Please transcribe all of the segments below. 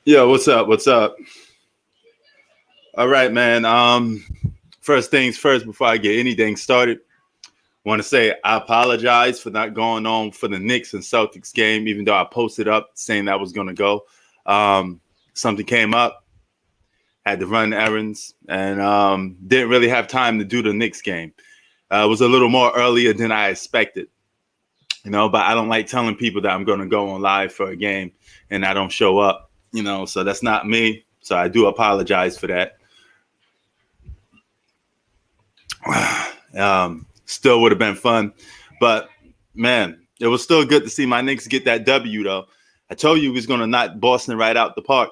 Yo, what's up? What's up? All right, man. First things first, before I get anything started, want to say I apologize for not going on for the Knicks and Celtics game, even though I posted up saying that was going to go. Something came up, had to run errands, and didn't really have time to do the Knicks game. It was a little more earlier than I expected, but I don't like telling people that I'm going to go on live for a game and I don't show up, so that's not me. So I do apologize for that. Still would have been fun, but man, it was still good to see my Knicks get that W. Though I told you we was gonna knock Boston right out the park,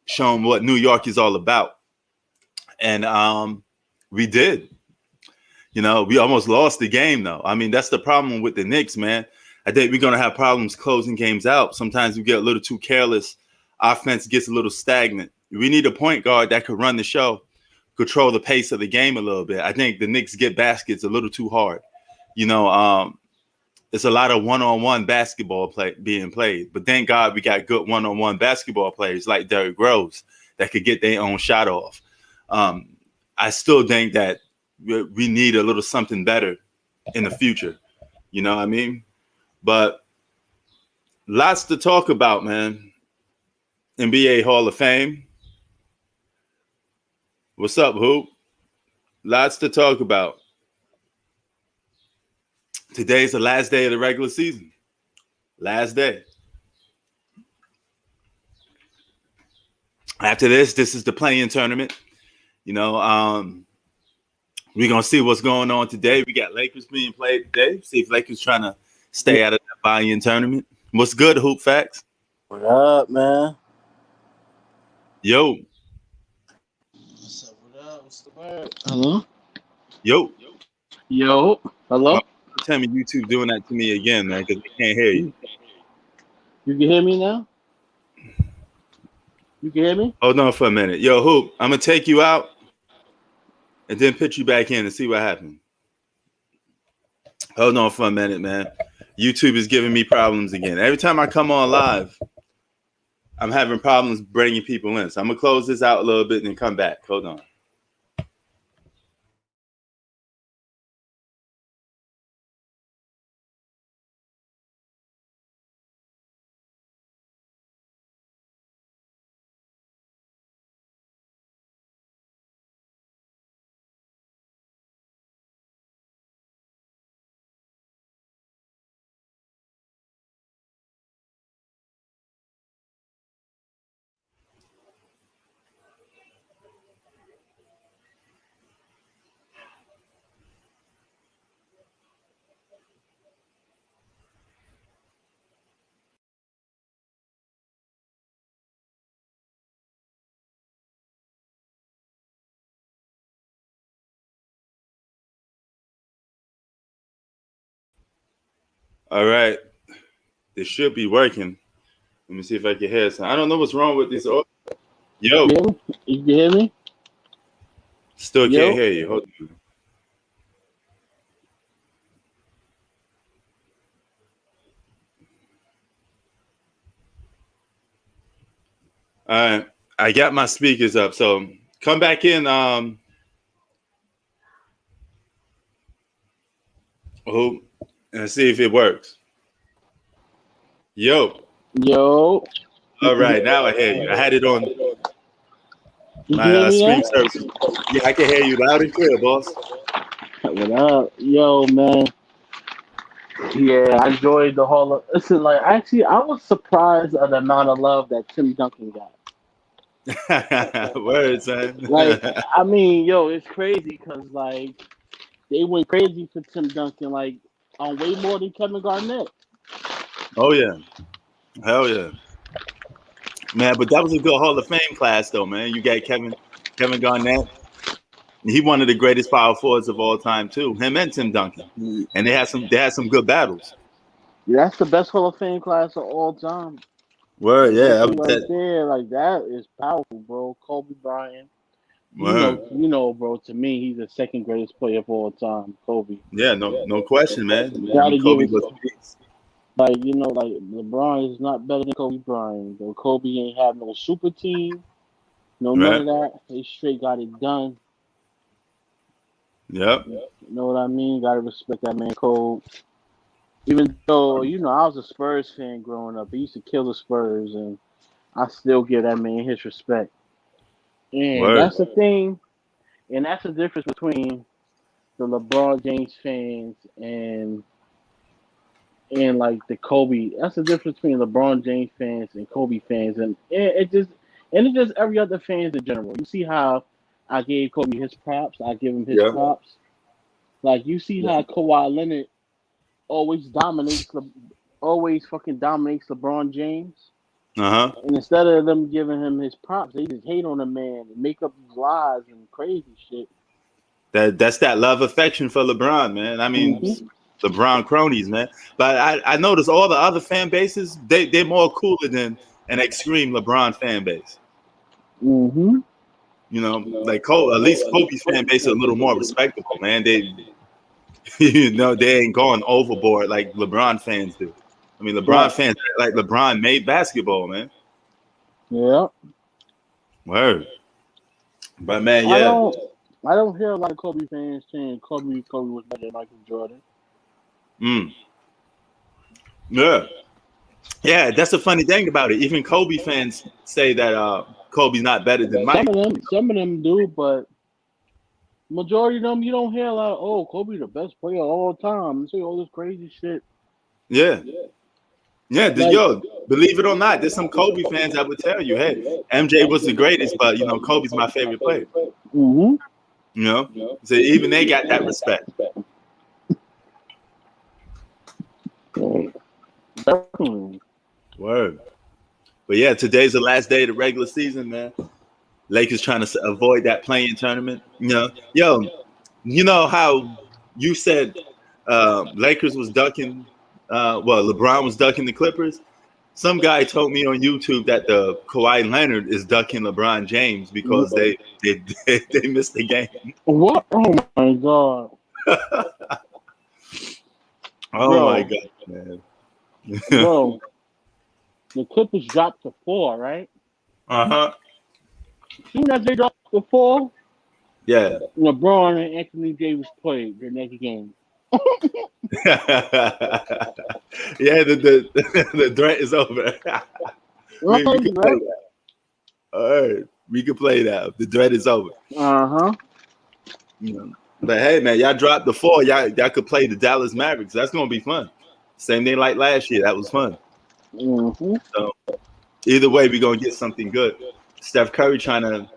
show them what New York is all about, and we did. We almost lost the game though. I mean, that's the problem with the Knicks, man. I think we're gonna have problems closing games out. Sometimes we get a little too careless. Offense gets a little stagnant. We need a point guard that could run the show, control the pace of the game a little bit. I think the Knicks get baskets a little too hard. It's a lot of one-on-one basketball being played. But thank God we got good one-on-one basketball players like Derrick Rose that could get their own shot off. I still think that we need a little something better in the future. You know what I mean? But lots to talk about, man. NBA Hall of Fame. What's up, Hoop? Lots to talk about. Today's the last day of the regular season. Last day. After this is the play-in tournament. We're going to see what's going on today. We got Lakers being played today. See if Lakers trying to stay out of that buy-in tournament. What's good, Hoop Facts? What up, man? Yo. What's up? What up? What's the word? Hello? Yo. Yo. Hello? Tell me YouTube doing that to me again, man, because we can't hear you. You can hear me now? You can hear me? Hold on for a minute. Yo, Hoop, I'm going to take you out and then put you back in and see what happens. Hold on for a minute, man. YouTube is giving me problems again. Every time I come on live, I'm having problems bringing people in. So I'm going to close this out a little bit and then come back. Hold on. All right. This should be working. Let me see if I can hear something. I don't know what's wrong with this. Yo. You can hear me? Still can't hear you. Hold on. All right. I got my speakers up. So come back in. Hoop, and see if it works. Yo. All right, now I hear you. I had it on my screen service. Yeah, I can hear you loud and clear, boss. What up? Yo, man. Yeah, I enjoyed the whole. Listen, like, actually, I was surprised at the amount of love that Tim Duncan got. Words, man. Like, I mean, yo, it's crazy because, like, they went crazy for Tim Duncan, like, on way more than Kevin Garnett. Oh, yeah. Hell yeah. Man, but that was a good Hall of Fame class, though, man. You got Kevin Garnett. He one of the greatest power forwards of all time, too. Him and Tim Duncan. And they had some good battles. Yeah, that's the best Hall of Fame class of all time. Word, yeah. Right there, like, that is powerful, bro. Kobe Bryant. You know, bro, to me, he's the second greatest player of all time, Kobe. Yeah, no question, man. Gotta Kobe give it, was peace. Like like LeBron is not better than Kobe Bryant. Though Kobe ain't have no super team, no none Right. of that. They straight got it done. Yep. You know what I mean? Gotta respect that man Kobe. Even though I was a Spurs fan growing up, he used to kill the Spurs, and I still give that man his respect. And Word. that's the thing, and that's the difference between the LeBron James fans and like the Kobe. That's the difference between LeBron James fans and Kobe fans, and it's just every other fans in general. You see how I gave Kobe his props. I give him his Yep. props. Like you see how Kawhi Leonard always always fucking dominates LeBron James. Uh-huh. And instead of them giving him his props, they just hate on the man and make up these lies and crazy shit. That's that love affection for LeBron, man. I mean, Mm-hmm. LeBron cronies, man. But I noticed all the other fan bases, they're more cooler than an extreme LeBron fan base. Mm-hmm. Like Kobe, at least Kobe's fan base is a little more respectable, man. They they ain't going overboard like LeBron fans do. I mean, LeBron Right. fans like LeBron made basketball, man. Yeah. Word. But man, I yeah. don't I don't hear a lot of Kobe fans saying Kobe was better than Michael Jordan. Mm. Yeah. Yeah, that's the funny thing about it. Even Kobe fans say that Kobe's not better than Mike. Some of them do, but majority of them you don't hear a lot of Kobe the best player of all time. You say all this crazy shit. Yeah. Yeah, Like believe it or not, there's some Kobe fans that would tell you, hey, MJ was the greatest, but Kobe's my favorite player. mm-hmm. So even they got that respect. Definitely. Word. But yeah, today's the last day of the regular season, man. Lakers trying to avoid that play-in tournament. Yo, you know how you said Lakers was ducking, LeBron was ducking the Clippers. Some guy told me on YouTube that the Kawhi Leonard is ducking LeBron James because they missed the game. What? Oh my god. Oh my god, man. Bro, the Clippers dropped to 4, right? Uh-huh. Soon as they dropped to 4, Yeah. LeBron and Anthony Davis played their next game. Yeah, the threat is over. We can play that. All right, we can play that. The threat is over. Uh-huh. But hey, man, y'all dropped the 4. Y'all could play the Dallas Mavericks. That's gonna be fun. Same thing like last year. That was fun. Mm-hmm. So either way, we're gonna get something good. Steph Curry trying to,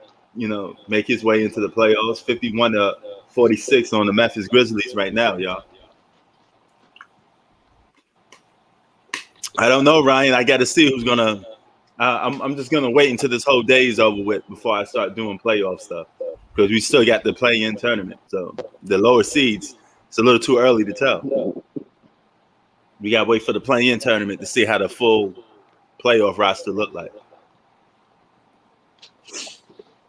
make his way into the playoffs. 51-46 on the Memphis Grizzlies right now, y'all. I don't know, Ryan. I got to see who's gonna. I'm just gonna wait until this whole day is over with before I start doing playoff stuff because we still got the play-in tournament. So the lower seeds, it's a little too early to tell. We gotta wait for the play-in tournament to see how the full playoff roster look like.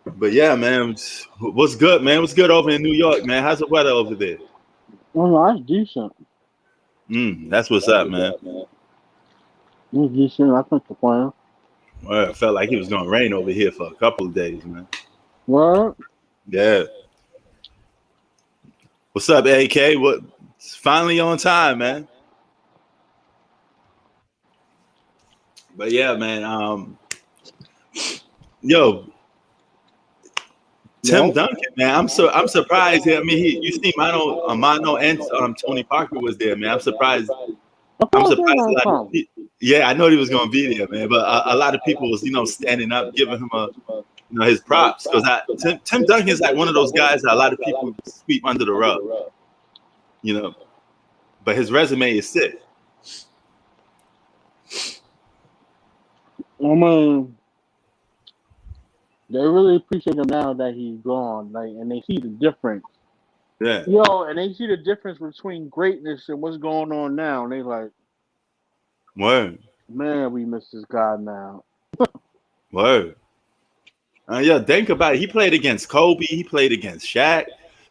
But yeah, man, what's good, man? What's good over in New York, man? How's the weather over there? Oh, that's decent. That's what's up, man. It's decent. I can't complain. Well, it felt like it was gonna rain over here for a couple of days, man. What? Yeah. What's up, AK? It's finally on time, man. But yeah, man. Yo, Tim Duncan, man. I'm surprised. I mean, you see, Mano and Tony Parker was there, man. I'm surprised. I'm surprised. Yeah, I know he was gonna be there, man. But a lot of people was, standing up, giving him his props because Tim Duncan is like one of those guys that a lot of people sweep under the rug, But his resume is sick. I mean, they really appreciate him now that he's gone, and they see the difference. Yeah. And they see the difference between greatness and what's going on now. And they like, word, man, we miss this guy now. Word. Yeah, think about it. He played against Kobe. He played against Shaq.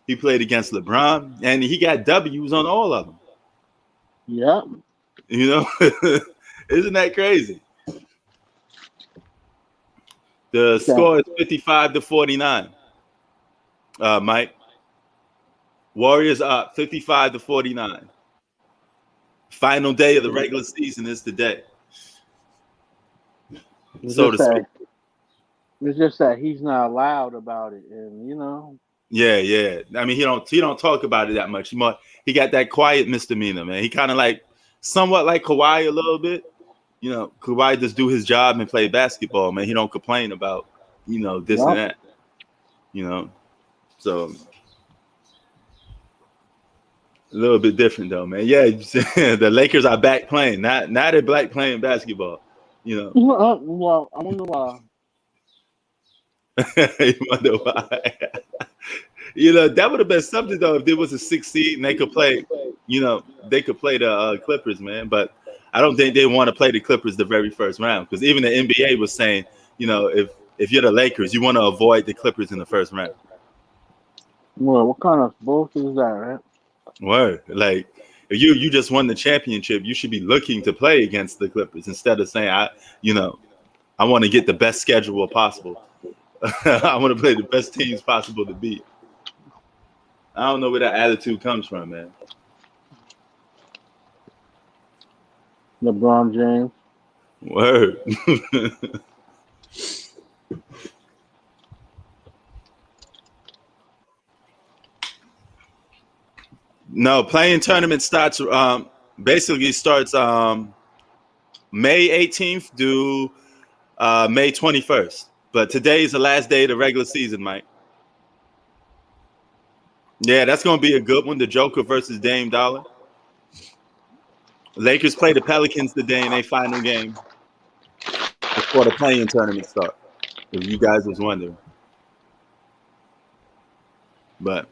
He played against LeBron, and he got W's on all of them. Yeah. You know, isn't that crazy? The that score is 55-49. Mike, Warriors up 55-49. Final day of the regular season is today, it's so just to speak. that it's just that he's not loud about it, and Yeah, yeah. I mean, he don't talk about it that much. He got that quiet misdemeanor, man. He kind of like somewhat like Kawhi a little bit. Kawhi just do his job and play basketball, man. He don't complain about this and yep. that. You know, so a little bit different though, man. Yeah, the Lakers are back playing. Not they're black playing basketball. You Well, I wonder why. you wonder why. That would have been something though if there was a 6 seed and they could play. They could play the Clippers, man. But I don't think they want to play the Clippers the very first round because even the NBA was saying, if you're the Lakers, you want to avoid the Clippers in the first round. Well, what kind of bullshit is that, right? Word, like if you just won the championship, you should be looking to play against the Clippers instead of saying I want to get the best schedule possible. I want to play the best teams possible to beat. I don't know where that attitude comes from, man. LeBron James. Word. No, playing tournament starts basically starts May 18th to May 21st. But today is the last day of the regular season, Mike. Yeah, that's going to be a good one. The Joker versus Dame Dollar. Lakers play the Pelicans today in their final game before the playing tournament start. If you guys was wondering. But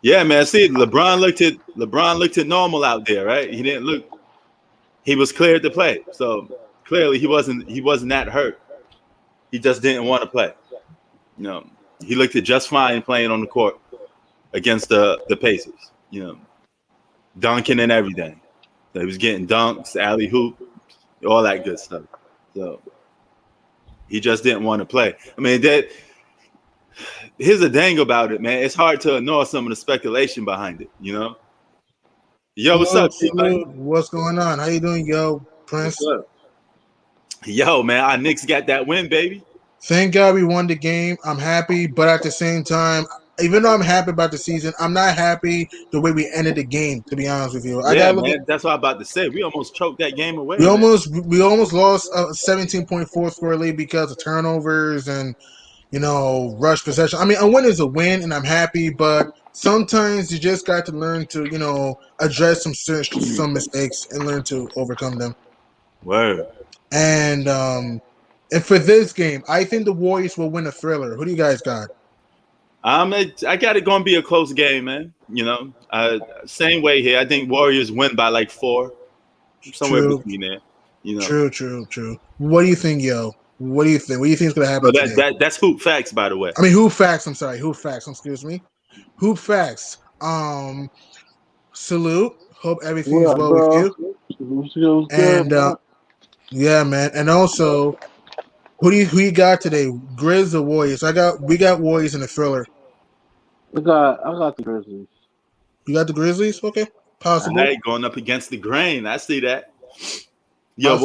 yeah, man. See, LeBron looked at normal out there, right? He didn't look. He was cleared to play, so clearly he wasn't that hurt. He just didn't want to play. He looked at just fine playing on the court against the Pacers. Dunking and everything. So he was getting dunks, alley hoop, all that good stuff. So he just didn't want to play. I mean, here's the thing about it, man. It's hard to ignore some of the speculation behind it. Yo, what's up, Salute. What's going on? How you doing, yo, Prince? What's up? Yo, man, our Knicks got that win, baby. Thank God we won the game. I'm happy, but at the same time, even though I'm happy about the season, I'm not happy the way we ended the game. To be honest with you, I Yeah, gotta look man. at. That's what I'm about to say. We almost choked that game away. We Man. almost lost a 17.4 score lead because of turnovers and rush possession. I mean, a win is a win, and I'm happy, but sometimes you just got to learn to address some mistakes and learn to overcome them. Word. And for this game, I think the Warriors will win a thriller. Who do you guys got? I got it going to be a close game, man. Same way here. I think Warriors win by like 4, somewhere True. between there. True. What do you think, yo? What do you think? What do you think is going to happen today? That's hoop facts, by the way. I mean, hoop facts. I'm sorry, hoop facts. Excuse me. Hoop facts. Salute. Hope everything is well with you. And yeah, man. And also, who you got today? Grizz or Warriors? We got Warriors in the thriller. I got the Grizzlies. You got the Grizzlies? Okay, possible. All right, going up against the grain. I see that. Yo,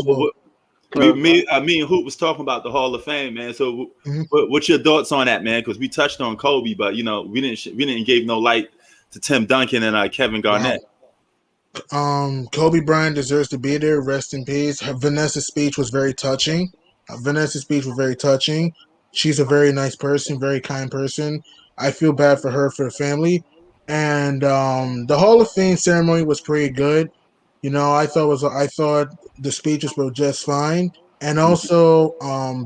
me and Hoop was talking about the Hall of Fame, man. So, what's your thoughts on that, man? Because we touched on Kobe, but we didn't give no light to Tim Duncan and Kevin Garnett. Wow. Kobe Bryant deserves to be there. Rest in peace. Vanessa's speech was very touching. She's a very nice person, very kind person. I feel bad for her, for the family. And the Hall of Fame ceremony was pretty good. I thought the speeches were just fine. And also,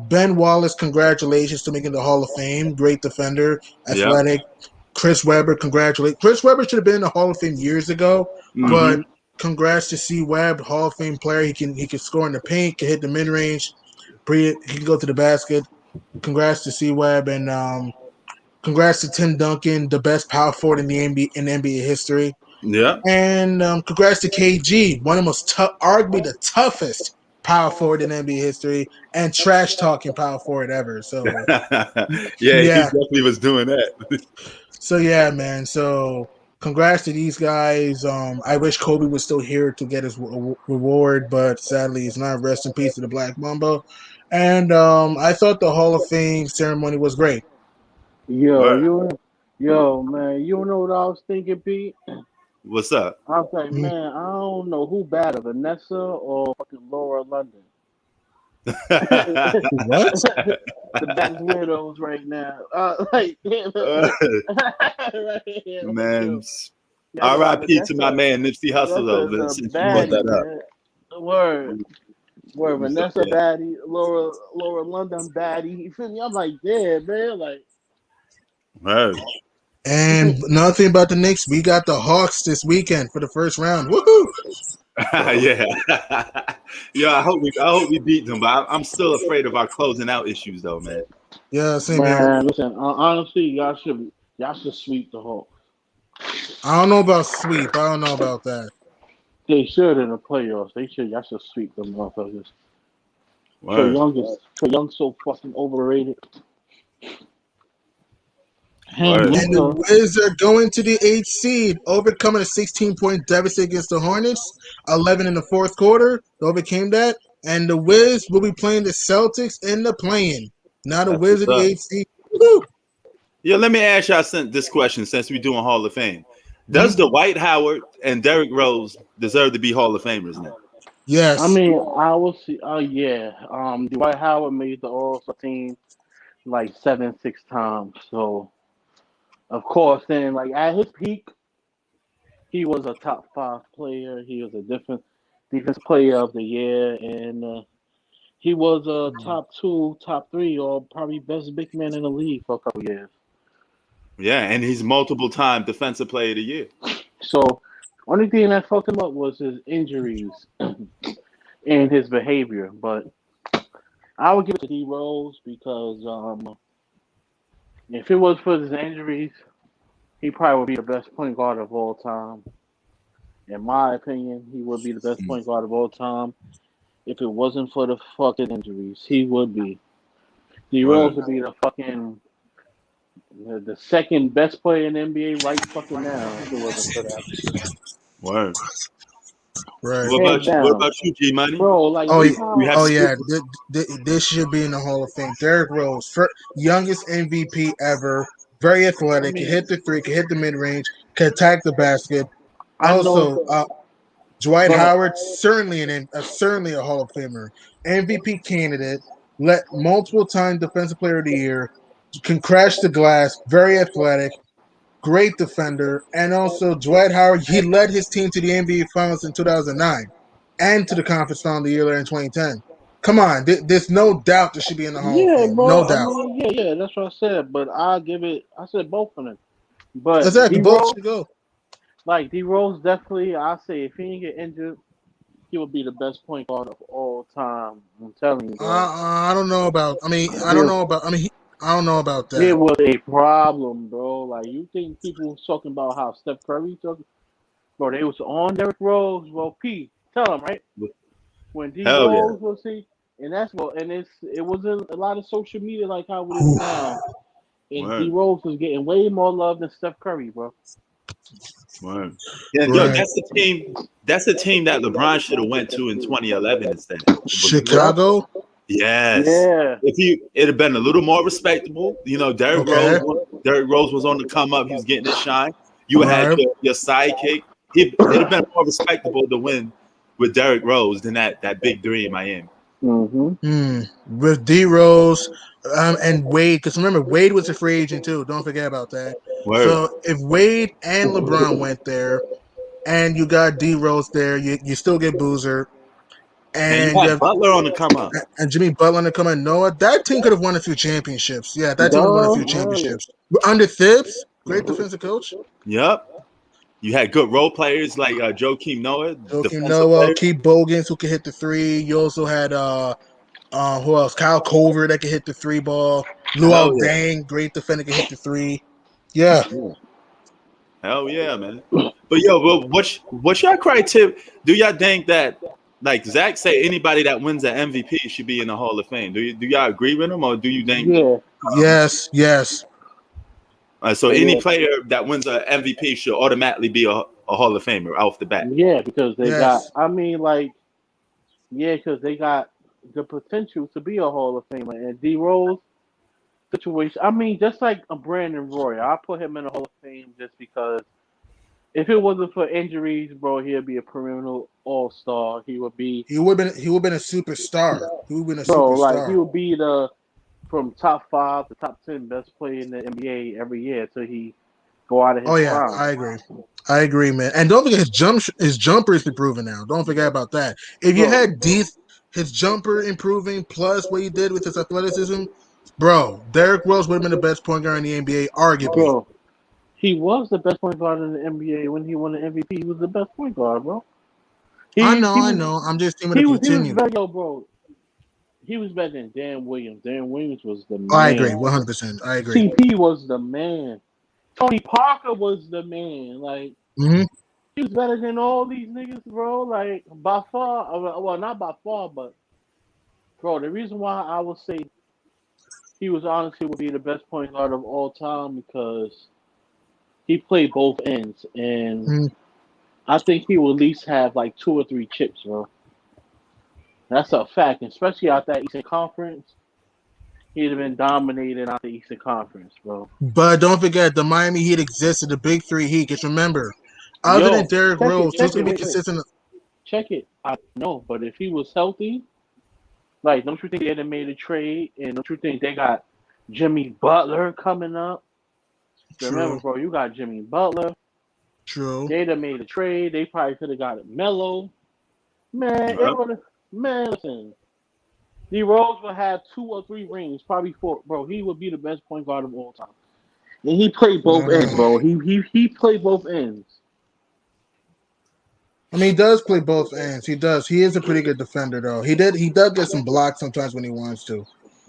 Ben Wallace, congratulations to making the Hall of Fame. Great defender, athletic. Yep. Chris Webber, congratulations. Chris Webber should have been in the Hall of Fame years ago, but congrats to C. Webb, Hall of Fame player. He can score in the paint, can hit the mid range, he can go to the basket. Congrats to C. Webb, and congrats to Tim Duncan, the best power forward in the NBA history. Yeah. And congrats to KG, one of the most arguably the toughest power forward in NBA history, and trash talking power forward ever. So Yeah, he yeah, definitely was doing that. so yeah, man. So congrats to these guys. I wish Kobe was still here to get his reward, but sadly he's not. Rest in peace to the Black Mamba. And I thought the Hall of Fame ceremony was great. Yo, Word. yo, man, you know what I was thinking, Pete? What's up? I was like, Mhm. man, I don't know who better, Vanessa or fucking Laura London. What? The best widows right now. Like, right here, like, Man, yo, yeah, no, R.I.P. to my man Nipsey Hussle though. Vanessa's a Since you brought baddie, that up, man. Word, word, so, Vanessa yeah. baddie, Laura London baddie. You feel me? I'm like, yeah, man, like, Word. And another thing about the Knicks, we got the Hawks this weekend for the first round. Woohoo! Yeah, yeah. I hope we beat them, but I'm still afraid of our closing out issues though, man. Yeah, same here. man, listen, honestly, y'all should sweep the Hawks. I don't know about sweep. I don't know about that. They should in the playoffs. Y'all should sweep them motherfuckers. Word. Trey Young's so fucking overrated. Him, Word. And the Luca. Wizards are going to the 8th seed, overcoming a 16-point deficit against the Hornets, 11 in the fourth quarter. They overcame that. And the Wiz will be playing the Celtics in the play-in. Now the That's Wiz what's are the up. 8th seed. Woo! Yeah, let me ask y'all this question since we're doing Hall of Fame. Mhm. Does Dwight Howard and Derrick Rose deserve to be Hall of Famers now? I Yes. mean, I will see. Oh yeah. Dwight Howard made the All-Star team like 6 times. So of course, then like at his peak, he was a top 5 player. He was a different defense player of the year, and he was a top 2, top 3, or probably best big man in the league for a couple years. Yeah, and he's multiple time defensive player of the year. So only thing that fucked him up was his injuries and his behavior. But I would give it to D Rose because if it was for his injuries, he probably would be the best point guard of all time. In my opinion, he would be the best point guard of all time. If it wasn't for the fucking injuries, he would be. D Word. Rose would be the second best player in the NBA right fucking now if it wasn't for that. Word. Right. Hands What down. about you, G Money? Bro, like Oh, look We how have oh to yeah. do This should be in the Hall of Fame. Derrick Rose, youngest MVP ever. Very I athletic. Can mean hit the three. Can hit the mid range. Can attack the basket. I know Also, Dwight go ahead. Howard, certainly a Hall of Famer, MVP candidate, let multiple time Defensive Player of the Year, can crash the glass, very athletic, great defender, and also Dwight Howard. He led his team to the NBA Finals in 2009 and to the Conference Final the year later in 2010. Come on, there's no doubt this should be in the Hall of Yeah, Fame. No bro. I doubt. mean, yeah, that's what I said. But I said both of them. But Exactly, D both Rose, should go. like D Rose, definitely. I say if he didn't get injured, he would be the best point guard of all time. I'm telling you, bro. I don't know about. I mean, I don't There, know about. I mean, I don't know about there that. was a problem, bro. Like you think people was talking about how Steph Curry talking, bro? They was on Derrick Rose. Well, P, tell him right it. when D Hell yeah. Rose was he, and that's what, and it wasn't a lot of social media like how it is now. And D Word. Rose was getting way more love than Steph Curry, bro. Word. Yeah, yo, Right. that's the team. That's the team that LeBron should have went to in 2011 instead. It was Yep. Chicago. yes. Yeah. It'd have been a little more respectable. You know, Okay. Derrick Rose was on the come up. He was getting his shine. You had Right. your sidekick. It'd have been more respectable to win with Derrick Rose than that big three in Miami. Mm-hmm. With D Rose and Wade, because remember Wade was a free agent too. Don't forget about that. Word. So if Wade and LeBron went there, and you got D Rose there, you still get Boozer, And you and you had have Butler on the come up. and Jimmy Butler to come in. Noah, that team could have won a few championships. Yeah, that team would have won a few Duh, hell yeah. championships under Thibs. Great defensive coach. Yep. You had good role players like Joakim Noah, Joakim defensive Noah, player. Keith Bogans who could hit the three. You also had who else? Kyle Culver that could hit the three ball. Hell Luol yeah. Deng, great defender, could hit the three. Yeah. Hell yeah, man. But yo, but what's your criteria? Do y'all think that, like Zach say, anybody that wins an MVP should be in the Hall of Fame? Do y'all agree with him, or do you think? Yeah. Yes. So any Yeah. player that wins an MVP should automatically be a Hall of Famer off the bat. Yeah, because they got. Yes. I mean, like, yeah, because they got the potential to be a Hall of Famer. And D Rose situation. I mean, just like a Brandon Roy, I put him in the Hall of Fame just because if it wasn't for injuries, bro, he'd be a perennial All Star. He would be, He would have been a superstar. He would have been a bro, like he superstar. would be the from top 5 to top 10 best player in the NBA every year until he go out of his Oh yeah, prime. I agree, man. And don't forget his jumper is improving now. Don't forget about that. If you Bro, had his jumper improving plus what he did with his athleticism, bro, Derrick Rose would have been the best point guard in the NBA, arguably. bro, he was the best point guard in the NBA when he won the MVP. He was the best point guard, bro. I He know, he I was know. I'm just thinking to he was continue. better, yo, bro. He was better than Dan Williams. Dan Williams was the I agree, man. 100%. I agree. CP was the man. Tony Parker was the man. Like Hmm. he was better than all these niggas, bro. Like by far. Well, not by far, but bro, the reason why I would say he was honestly would be the best point guard of all time because he played both ends, and I think he will at least have like 2 or 3 chips, bro. That's a fact, especially out that Eastern Conference. He'd have been dominated out the Eastern Conference, bro. But don't forget, the Miami Heat existed, the Big Three Heat. Just remember, other than Yo, Derrick Rose, who's check going it, to be wait, consistent? check it. I know, but if he was healthy, like, don't you think they'd have made a trade? And don't you think they got Jimmy Butler coming up? Remember, True, bro, you got Jimmy Butler. true. They'd have made a trade. They probably could have got it Melo. Man, it Right? would have. Man, listen. D Rose would have 2 or 3 rings, probably 4. Bro, he would be the best point guard of all time. And he played both ends, Uh, bro. He played both ends. I mean, he does play both ends. He does. He is a pretty good defender, though. He does get some blocks sometimes when he wants to.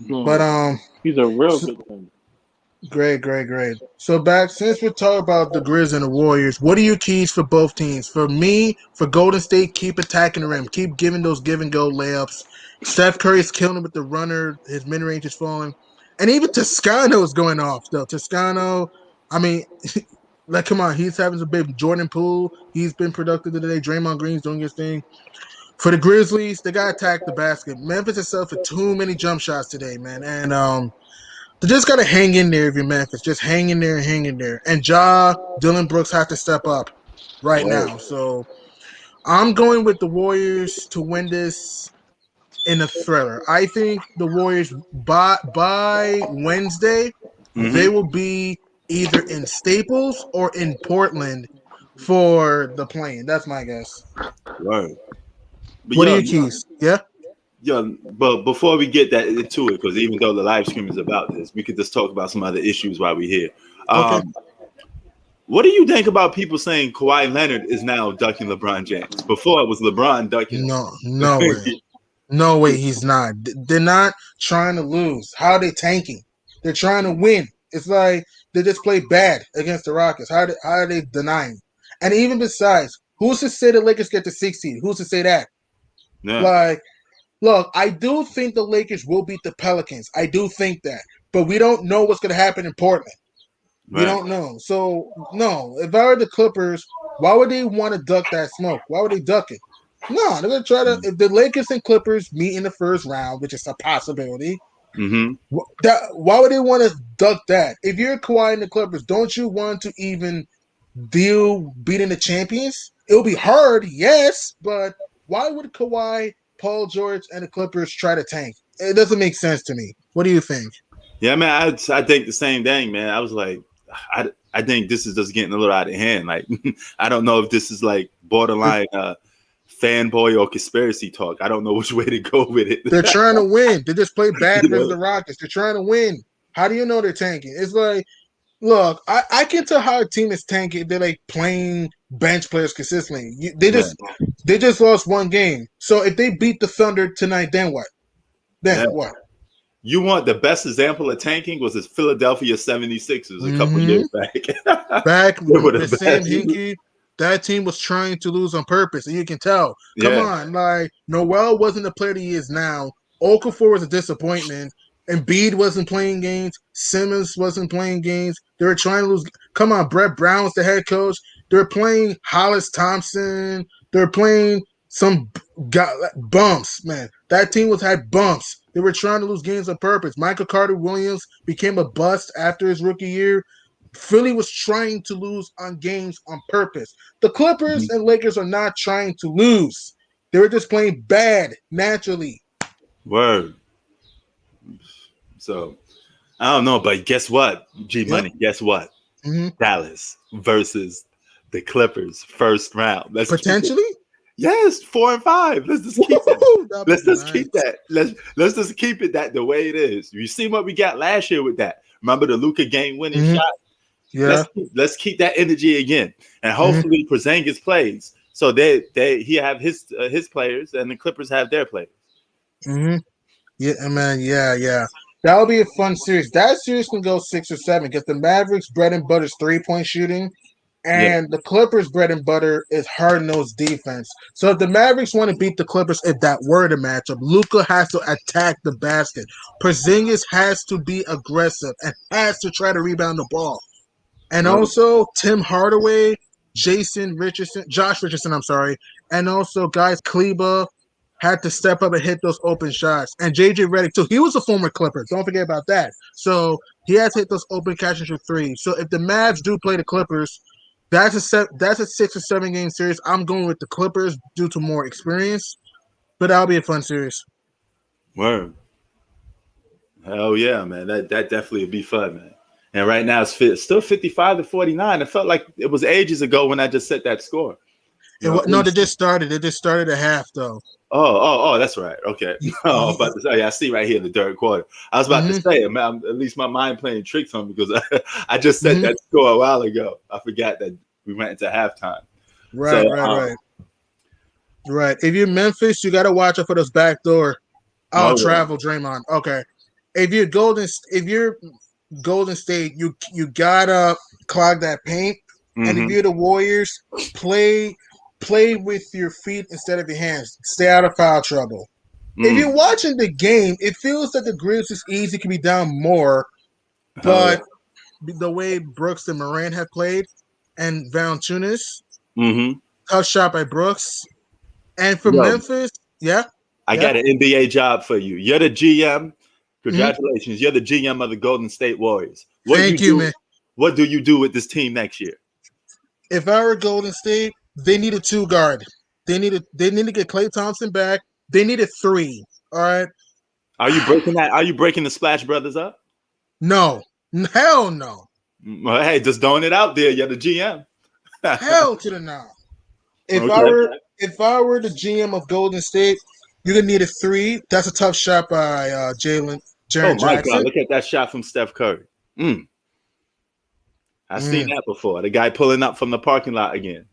But He's a real so, good defender. great. So back since we're talking about the Grizz and the Warriors, what are your keys for both teams? For me, for Golden State, keep attacking the rim, keep giving those give and go layups. Steph Curry's killing him with the runner. His mid range is falling, and even Toscano is going off though. Toscano, I mean, like come on, he's having a big Jordan Poole. He's been productive today. Draymond Green's doing his thing. For the Grizzlies, they gotta attack the basket. Memphis itself for too many jump shots today, man, and they just gotta hang in there if you're Memphis. Just hang in there. And Dylan Brooks have to step up right Word. now. So I'm going with the Warriors to win this in a thriller. I think the Warriors by Wednesday they Mm-hmm. will be either in Staples or in Portland for the plane. That's my guess. Word. But What are yo, your keys? Yeah. but before we get that into it, because even though the live stream is about this, we could just talk about some other issues while we're here. Okay. What do you think about people saying Kawhi Leonard is now ducking LeBron James? Before it was LeBron ducking him. No way. No way he's not. They're not trying to lose. How are they tanking? They're trying to win. It's like they just play bad against the Rockets. How are they denying? And even besides, who's to say the Lakers get the 16? Who's to say that? Yeah. Like, look, I do think the Lakers will beat the Pelicans. I do think that. But we don't know what's going to happen in Portland. We Right. don't know. So, no, if I were the Clippers, why would they want to duck that smoke? Why would they duck it? No, they're going to try to. If the Lakers and Clippers meet in the first round, which is a possibility, Mm-hmm. why would they want to duck that? If you're Kawhi and the Clippers, don't you want to even deal beating the champions? It'll be hard, yes, but why would Kawhi, Paul George, and the Clippers try to tank? It doesn't make sense to me. What do you think? Yeah, man, I think the same thing, man. I was like, I think this is just getting a little out of hand. Like, I don't know if this is like borderline fanboy or conspiracy talk. I don't know which way to go with it. They're trying to win. They just play bad You versus know? the Rockets. They're trying to win. How do you know they're tanking? It's like, look, I can tell how a team is tanking. They're like playing bench players consistently. They just lost one game. So if they beat the Thunder tonight, then what? Then Yeah. what? You want the best example of tanking was his Philadelphia 76ers a couple years back. Back They were with the Sam best. Hinkie. that team was trying to lose on purpose, and you can tell. Come Yeah. on, like Noel wasn't the player he is now. Okafor was a disappointment. Embiid wasn't playing games. Simmons wasn't playing games. They were trying to lose. Come on, Brett Brown was the head coach. They're playing Hollis Thompson. They're playing some bumps, man. That team had bumps. They were trying to lose games on purpose. Michael Carter Williams became a bust after his rookie year. Philly was trying to lose on games on purpose. The Clippers and Lakers are not trying to lose. They were just playing bad naturally. Word. So I don't know, but guess what? G Money, guess what? Mm-hmm. Dallas versus the Clippers, first round. Let's potentially. Yes, 4 and 5. Let's just keep it. Let's just keep that. Let's just keep it that the way it is. You see what we got last year with that. Remember the Luka game winning shot? Yeah. Let's keep that energy again, and hopefully Porzingis plays. So he have his players, and the Clippers have their players. Mm-hmm. Yeah, man. Yeah. That'll be a fun series. That series can go 6 or 7 because the Mavericks' bread and butter is 3-point shooting, and the Clippers' bread and butter is hard-nosed defense. So if the Mavericks want to beat the Clippers, if that were the matchup, Luka has to attack the basket. Porzingis has to be aggressive and has to try to rebound the ball. And also Tim Hardaway, Josh Richardson, and also guys Kleba had to step up and hit those open shots. And JJ Redick too. He was a former Clipper. Don't forget about that. So he has to hit those open catches for 3. So if the Mavs do play the Clippers, that's a 6 or 7 game series. I'm going with the Clippers due to more experience, but that'll be a fun series. Word. Hell yeah, man. That definitely would be fun, man. And right now it's still 55-49. It felt like it was ages ago when I just set that score. No, they just started. They just started a half though. Oh, that's right. Okay. But I see right here in the third quarter. I was about to say, man, at least my mind playing tricks on me because I just set that score a while ago. I forgot that we went into halftime. Right. If you're Memphis, you got to watch out for those backdoor. Travel, Draymond. Okay. If you're Golden State, you gotta clog that paint. And if you're the Warriors, play with your feet instead of your hands. Stay out of foul trouble. If you're watching the game, it feels that the Grizzlies easy can be down more, but the way Brooks and Morant have played, and Valanciunas, tough shot by Brooks, and for Memphis, I got an NBA job for you. You're the GM. Congratulations. You're the GM of the Golden State Warriors. Thank you, man. What do you do with this team next year? If I were Golden State, they need a 2 guard. They need to get Klay Thompson back. They need a 3. All right. Are you breaking that? Are you breaking the Splash Brothers up? No. Hell no. Well, hey, just throwing it out there. You're the GM. Hell to the no. If I were the GM of Golden State, you're gonna need a 3. That's a tough shot by Jaren Jackson. God! Look at that shot from Steph Curry. I've seen that before. The guy pulling up from the parking lot again.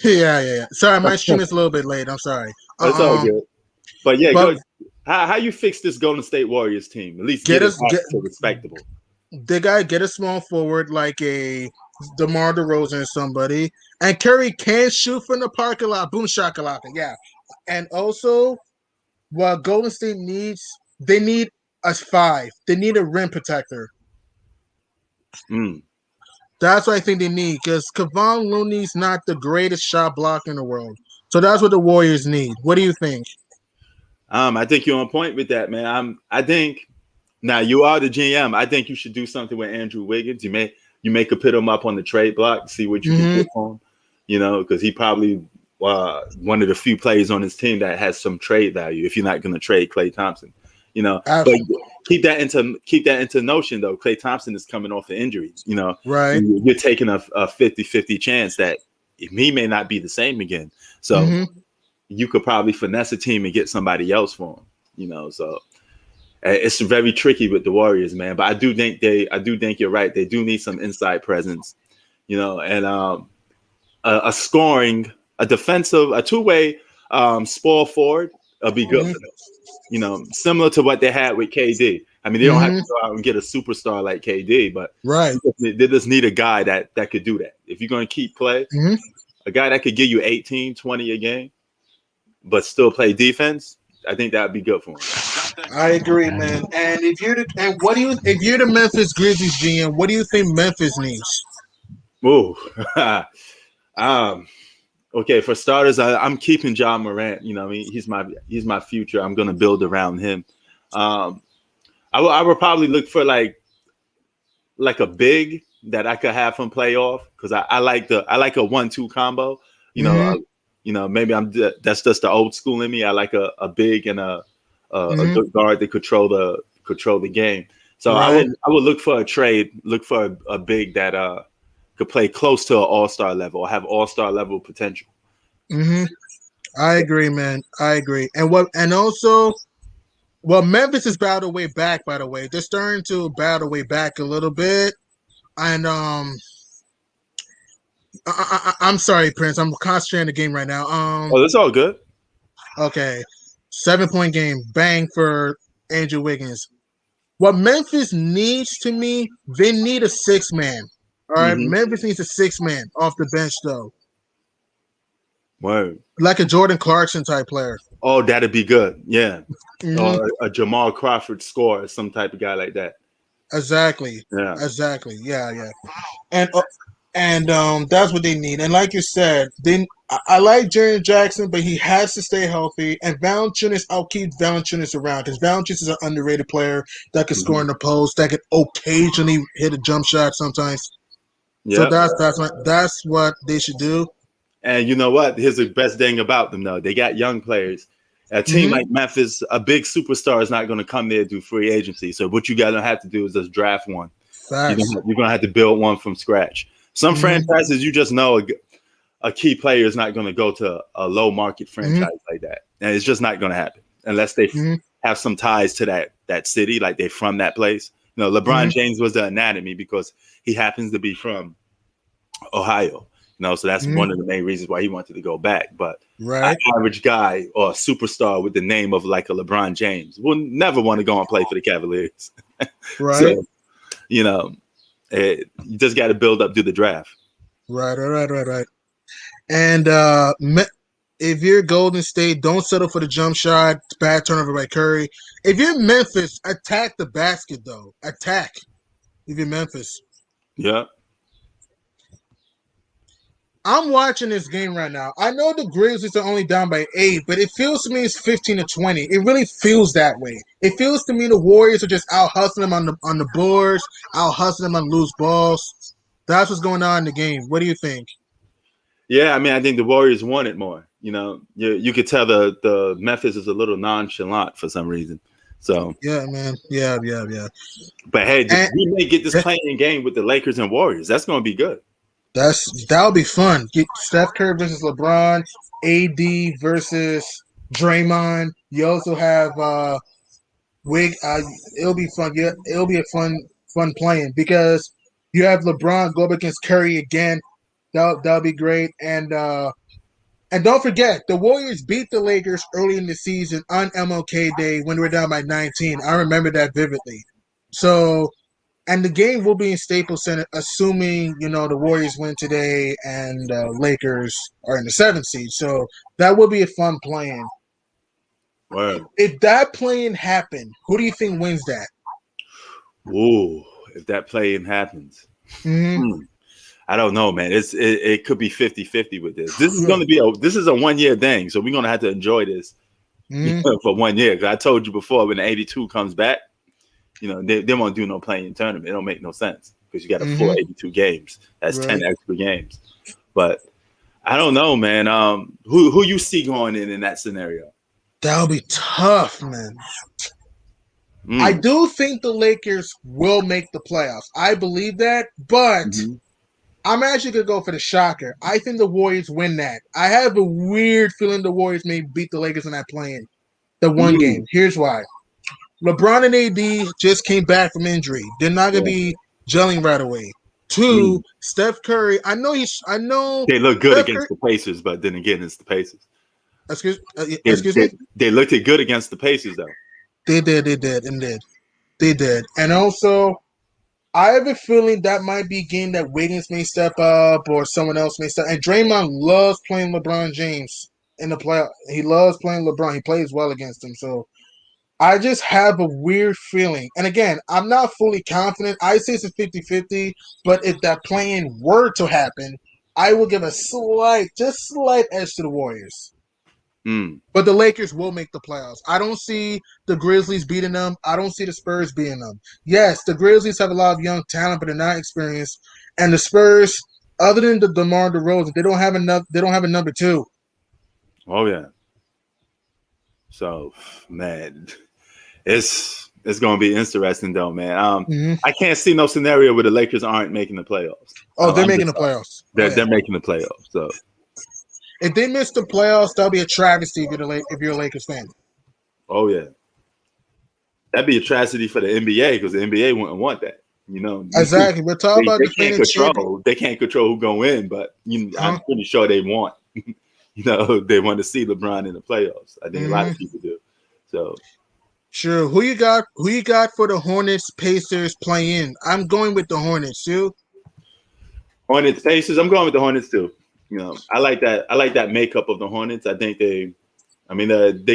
Yeah. Sorry, my stream is a little bit late. I'm sorry. It's all good. But how you fix this Golden State Warriors team? At least get respectable. They gotta get a small forward like a DeMar DeRozan or somebody, and Curry can shoot from the parking lot. Boom shakalaka. Yeah, and also. What Golden State needs, they need a 5. They need a rim protector. That's what I think they need because Kevon Looney's not the greatest shot blocker in the world. So that's what the Warriors need. What do you think? I think you're on point with that, man. I think now you are the GM. I think you should do something with Andrew Wiggins. You may could put him up on the trade block, see what you can get for him. Because he probably. One of the few players on his team that has some trade value. If you're not going to trade Klay Thompson, but keep that into notion though. Klay Thompson is coming off an injury, right? You're taking a 50-50 chance that he may not be the same again. So you could probably finesse a team and get somebody else for him, So it's very tricky with the Warriors, man. But I do think you're right. They do need some inside presence, and a scoring. A defensive, a 2-way small forward will be good for them. Similar to what they had with KD. I mean, they don't have to go out and get a superstar like KD, but they just need a guy that could do that. If you're going to keep play, a guy that could give you 18, 20 a game, but still play defense, I think that would be good for him. I agree, man. And if you're the Memphis Grizzlies GM, what do you think Memphis needs? Ooh. um, okay, for starters, I'm keeping John Morant. You know, I mean, he's my future. I'm gonna build around him. I would probably look for like a big that I could have him play off because I like a 1-2 combo. You know, maybe that's just the old school in me. I like a big and a good guard that control the game. So Right. I would look for a trade, look for a big that could play close to an all-star level or have all-star level potential. I agree, man. I agree. And also, Memphis is battled way back. By the way, they're starting to battle way back a little bit. And I'm sorry, Prince. I'm concentrating on the game right now. Oh, that's all good. Okay, 7-point game, bang for Andrew Wiggins. What Memphis needs to me, they need a 6-man. All right, Memphis needs a 6-man off the bench though, Word. like a Jordan Clarkson type player. Oh, that'd be good. Yeah. Or a Jamal Crawford score, some type of guy like that. Exactly. Yeah. Exactly. Yeah. And that's what they need. And like you said, I like Jaren Jackson, but he has to stay healthy. And Valanciunas, I'll keep Valanciunas around because Valanciunas is an underrated player that can score in the post, that can occasionally hit a jump shot sometimes. Yeah. So that's what they should do. And you know what? Here's the best thing about them, though. They got young players. A team like Memphis, a big superstar is not going to come there and do free agency. So what you got to have to do is just draft one. You're going to have to build one from scratch. Some franchises, you just know a key player is not going to go to a low market franchise like that. And it's just not going to happen unless they have some ties to that city, like they're from that place. You know, LeBron James was the anatomy because he happens to be from Ohio. You know, so that's one of the main reasons why he wanted to go back. But an average guy or a superstar with the name of like a LeBron James will never want to go and play for the Cavaliers. Right. So, you know, you just got to build up through the draft. Right. And if you're Golden State, don't settle for the jump shot. Bad turnover by Curry. If you're Memphis, attack the basket, though. Attack. If you're Memphis. Yeah. I'm watching this game right now. I know the Grizzlies are only down by 8, but it feels to me it's 15-20. It really feels that way. It feels to me the Warriors are just out hustling them on the boards, out hustling them on loose balls. That's what's going on in the game. What do you think? Yeah, I mean, I think the Warriors want it more. You know, you could tell the Memphis is a little nonchalant for some reason. So yeah, man. Yeah. But hey, we may get this playing game with the Lakers and Warriors. That's going to be good. That'll be fun. Get Steph Curry versus LeBron, AD versus Draymond. You also have Wig. It'll be fun. Yeah, it'll be a fun playing because you have LeBron go up against Curry again. That'll be great. And don't forget, the Warriors beat the Lakers early in the season on MLK Day when they were down by 19. I remember that vividly. So. And the game will be in Staples Center, assuming, the Warriors win today and Lakers are in the 7th seed. So that will be a fun play-in. Wow. If that play-in happened, who do you think wins that? Ooh, if that play-in happens. I don't know, man. It could be 50-50 with this. This is going to be this is a 1-year thing. So we're going to have to enjoy this for 1 year. Because I told you before, when the 82 comes back, they won't do no playing tournament. It don't make no sense because you got a full 82 games. That's 10 extra games. But I don't know, man. Who you see going in that scenario? That'll be tough, man. I do think the Lakers will make the playoffs. I believe that, but I'm actually going to go for the shocker. I think the Warriors win that. I have a weird feeling the Warriors may beat the Lakers in that play-in. The one game. Here's why. LeBron and AD just came back from injury. They're not going to be gelling right away. 2, Steph Curry. I know they look good against the Pacers, but then again, it's the Pacers. Excuse me? They looked good against the Pacers, though. They did. And also, I have a feeling that might be a game that Wiggins may step up or someone else may step. And Draymond loves playing LeBron James in the playoff. He loves playing LeBron. He plays well against him. So I just have a weird feeling. And again, I'm not fully confident. I say it's a 50-50, but if that playing were to happen, I will give a slight edge to the Warriors. Mm. But the Lakers will make the playoffs. I don't see the Grizzlies beating them. I don't see the Spurs beating them. Yes, the Grizzlies have a lot of young talent, but they're not experienced. And the Spurs, other than the DeMar DeRozan, they don't have enough. They don't have a number two. Oh yeah. So man, it's gonna be interesting though, man. I can't see no scenario where the Lakers aren't making the playoffs. Oh, they're making the playoffs. They're making the playoffs. So if they miss the playoffs, that'll be a travesty if you're a Lakers fan. oh yeah, that'd be a tragedy for the NBA because the NBA wouldn't want that. You know, Exactly. We're talking about they can't control who go in, but I'm pretty sure they want. They want to see LeBron in the playoffs. I think a lot of people do. So sure. Who you got? Who you got for the Hornets Pacers play in? I'm going with the Hornets too. Hornets Pacers. I'm going with the Hornets too. I like that. I like that makeup of the Hornets. I think they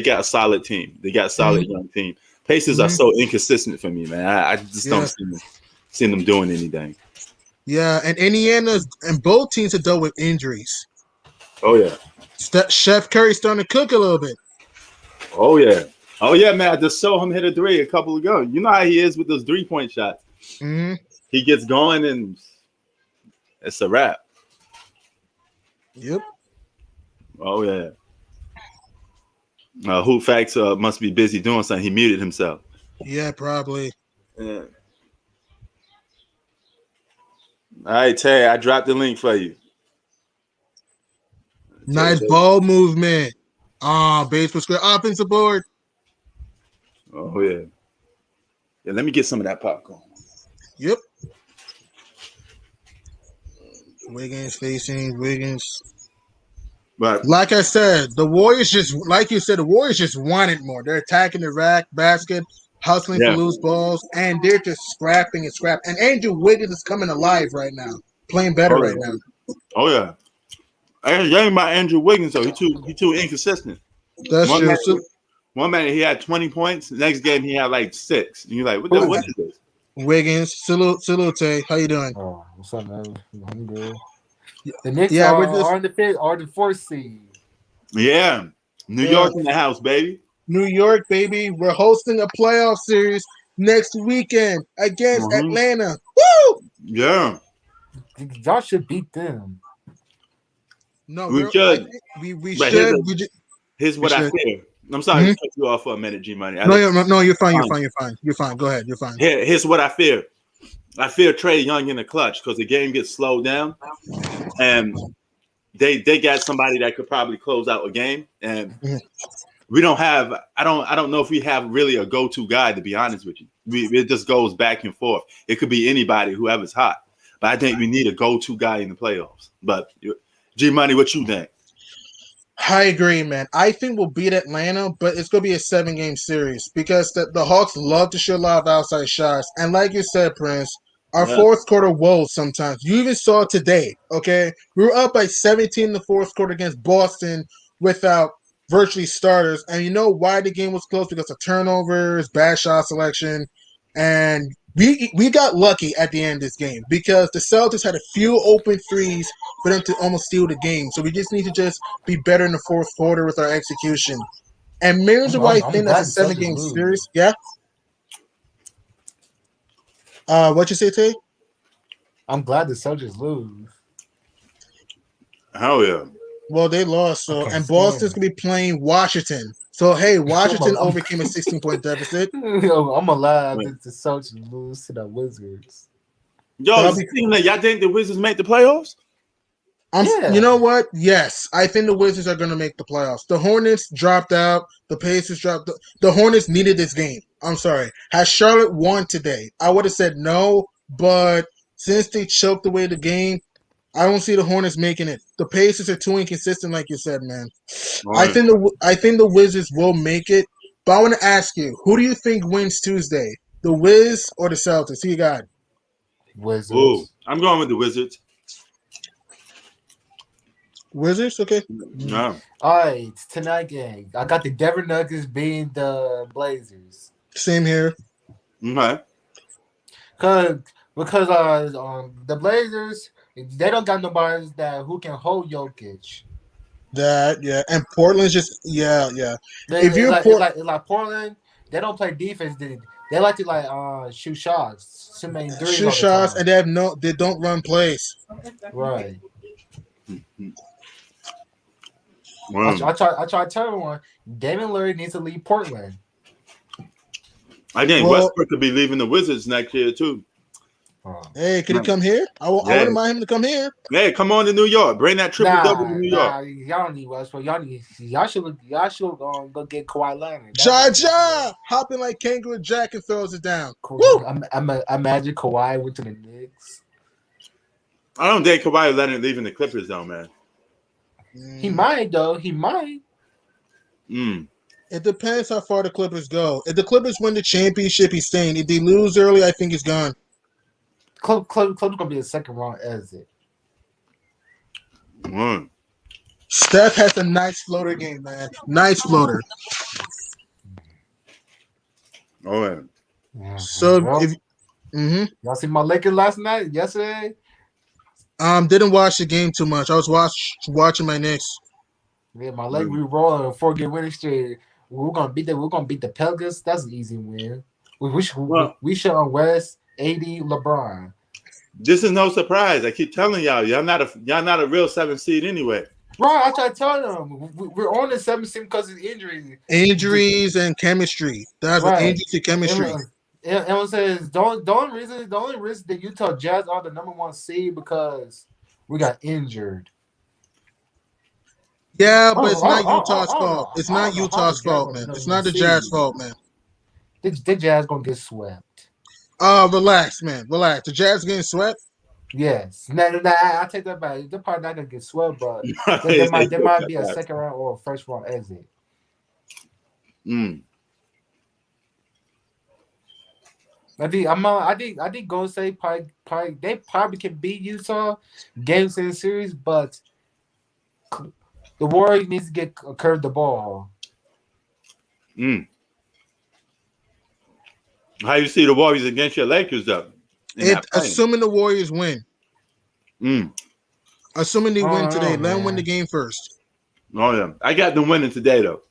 got a solid team. They got a solid young team. Pacers are so inconsistent for me, man. I just don't see them doing anything. Yeah, and Indiana and both teams have dealt with injuries. Oh yeah. Chef Curry's starting to cook a little bit. Oh yeah, man. I just saw him hit a three a couple ago. You know how he is with those 3-point shots. Mm-hmm. He gets going and it's a wrap. Yep. Oh yeah. Hoop Facts must be busy doing something. He muted himself. Yeah, probably. Yeah. All right, Tay, I dropped the link for you. Nice ball movement. Baseball square offensive board. Oh yeah. Yeah, let me get some of that popcorn. Yep. Wiggins facing Wiggins. But like I said, the Warriors the Warriors just wanted more. They're attacking the rack basket, hustling for loose balls, and they're just scrapping and scrapping. And Andrew Wiggins is coming alive right now, playing better right now. Oh yeah. I ain't yelling about Andrew Wiggins though. He too inconsistent. That's true. One minute he had 20 points. The next game he had like 6. And you're like, what is this? Wiggins, salute, Tay. How you doing? Oh, what's up, man? I'm good. The Knicks are the 4th seed. Yeah. New York in the house, baby. New York, baby. We're hosting a playoff series next weekend against Atlanta. Woo! Yeah. Y'all should beat them. No, we should. We should. Here's what I fear. I'm sorry to cut you off for a minute, G Money. No, you're fine. You're fine. Go ahead. You're fine. Here's what I fear. I fear Trae Young in the clutch because the game gets slowed down, and they got somebody that could probably close out a game, and we don't have. I don't know if we have really a go-to guy, to be honest with you. It just goes back and forth. It could be anybody, whoever's hot, but I think we need a go-to guy in the playoffs. But G Money, what you think? I agree, man. I think we'll beat Atlanta, but it's going to be a 7-game series because the Hawks love to shoot a lot of outside shots. And like you said, Prince, our fourth quarter woes sometimes. You even saw it today, okay? We were up by 17 in the fourth quarter against Boston without virtually starters. And you know why the game was close? Because of turnovers, bad shot selection, and we got lucky at the end of this game because the Celtics had a few open threes for them to almost steal the game. So we just need to just be better in the fourth quarter with our execution. And millions of white think that's a 7-game series. Yeah. What you say, Tay? I'm glad the Celtics lose. Hell yeah. Well, they lost. And Boston's gonna be playing Washington. So hey, Washington overcame a 16-point deficit. Yo, I'm alive if the Celtics lose to the Wizards. Yo, y'all think the Wizards make the playoffs? You know what? Yes, I think the Wizards are going to make the playoffs. The Hornets dropped out. The Pacers dropped. The Hornets needed this game. I'm sorry. Has Charlotte won today? I would have said no, but since they choked away the game, I don't see the Hornets making it. The Pacers are too inconsistent, like you said, man. Right. I think the Wizards will make it, but I want to ask you, who do you think wins Tuesday? The Wiz or the Celtics? Who you got? Wizards. I'm going with the Wizards. Wizards, okay. Yeah. All right, tonight game. I got the Denver Nuggets being the Blazers. Same here. Okay. Because the Blazers, they don't got nobody who can hold Jokic. And Portland's just yeah. If you're It's like Portland, they don't play defense. They like to shoot shots, shoot main threes all the shots, time. and they don't run plays. Right. Wow. I try to tell everyone, Damian Lillard needs to leave Portland. I think Westbrook could be leaving the Wizards next year too. Hey, can he come here? I wouldn't mind him to come here. Hey, come on to New York. Bring that triple-double to New York. Y'all don't need Westbrook. Y'all should go get Kawhi Leonard. Ja, hopping like Kangaroo Jack and throws it down. Woo! Imagine Kawhi went to the Knicks. I don't think Kawhi Leonard leaving the Clippers though, man. He might though. He might. It depends how far the Clippers go. If the Clippers win the championship, he's staying. If they lose early, I think he's gone. Clippers gonna be a second round exit. Steph has a nice floater game, man. Nice floater. Oh yeah. So y'all see my Lakers yesterday? Didn't watch the game too much. I was watching my Knicks. Yeah, my Lakers we rolling a 4-game winning streak. We're gonna beat the Pelicans. That's an easy win. We should on West. AD, LeBron. This is no surprise. I keep telling y'all not a real 7th seed anyway. Right, I try to tell them we're on the 7th seed because of injuries and chemistry. That's right. Injuries and chemistry. Everyone says the only reason that Utah Jazz are the number 1 seed because we got injured. Yeah, but it's not Utah's fault. It's not Utah's fault, man. It's not the Jazz fault, man. The Jazz gonna get swept. Relax, man. Relax. The Jazz getting swept? Yes. I take that back. They're probably not gonna get swept, but there might be a second round or a first round exit. I think Golden State probably can beat Utah games in the series, but the Warriors needs to get curve the ball. How you see the Warriors against your Lakers, though? Assuming the Warriors win. Assuming they win today. Let them win the game first. Oh, yeah. I got them winning today, though.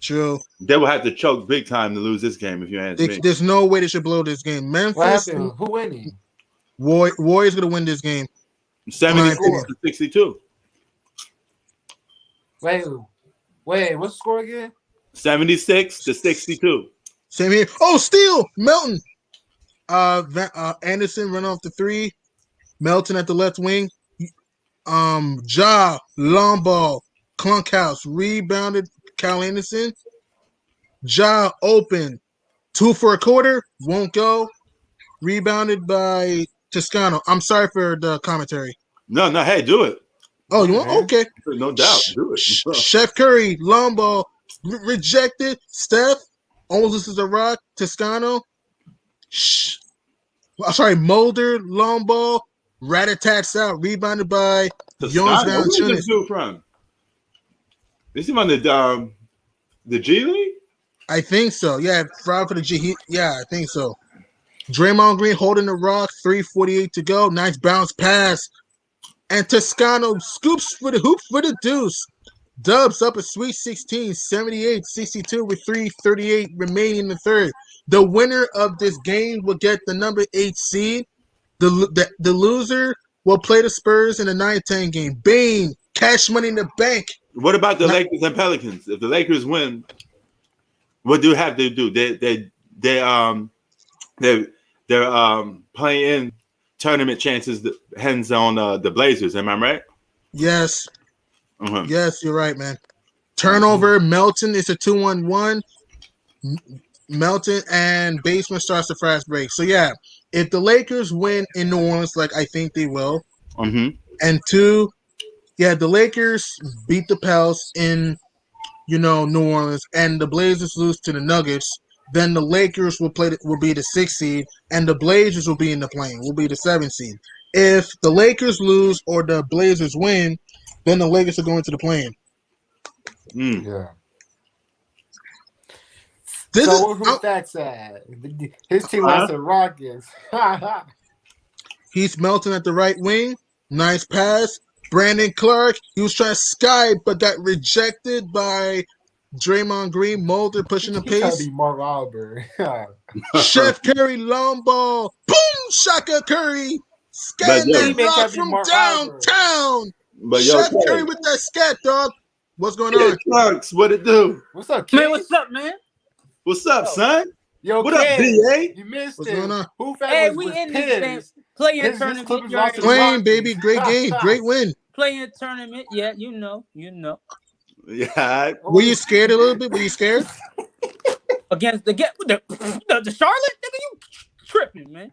True. They will have to choke big time to lose this game, if you ask me. There's no way they should blow this game. Memphis. What happened? Who winning? Warriors going to win this game. 74-62. Wait, what's the score again? 76-62. Same here. Oh, steal! Melton. Anderson run off the 3. Melton at the left wing. Ja, long ball. Klunkhouse rebounded. Kyle Anderson. Ja open. 2 for a quarter. Won't go. Rebounded by Toscano. I'm sorry for the commentary. No. Hey, do it. Oh, you want? Okay. No doubt. Do it. Chef Curry, long ball. Rejected. Steph. Almost loses a rock. Toscano. Sorry, Mulder, long ball. Rat-a-tats out. Rebounded by Jones Valanciunas. Where's this dude from? Is he on the G League? I think so. Yeah, fraud for the G. I think so. Draymond Green holding the rock. 3:48 to go. Nice bounce pass. And Toscano scoops for the hoop for the deuce. Dubs up a sweet 16, 78-62 with 3:38 remaining in the third. The winner of this game will get the number 8 seed. The loser will play the Spurs in the 9-10 game. Bane, cash money in the bank. What about the Lakers and Pelicans? If the Lakers win, what do you have to do? They're playing in tournament chances hands on the Blazers. Am I right? Yes. Yes, you're right, man. Turnover. Melton is a 2-1-1. Melton and Baseman starts the fast break. So yeah, if the Lakers win in New Orleans, like I think they will, and 2, the Lakers beat the Pels in New Orleans, and the Blazers lose to the Nuggets. then the Lakers will be the 6th seed, and the Blazers will be in the play-in. Will be the 7th seed. If the Lakers lose or the Blazers win, then the Lakers are going to the play-in. Yeah. This So is who's that at? His team lost to the Rockets. he's melting at the right wing. Nice pass. Brandon Clark. He was trying to sky, but got rejected by Draymond Green. Mulder pushing the He trying to pace. be Mark Albert. Chef Curry long ball. Boom! Shaka Curry. Scanning yo, that rock from downtown. Chef Curry with that scat, dog. What's going on? Trunks, what it do? What's up, kid? Man, what's up, man? What's up, son? Yo, What kid, up, DA? You missed What's it. going on? Who Hey, was we in pissed. this play-in His tournament. Clippers You lost to already the know. Playing, baby. Great game. Great win. Play-in tournament. Yeah, you know. Yeah. Were you scared a little bit? Were you scared? Against the Charlotte, nigga, you tripping, man.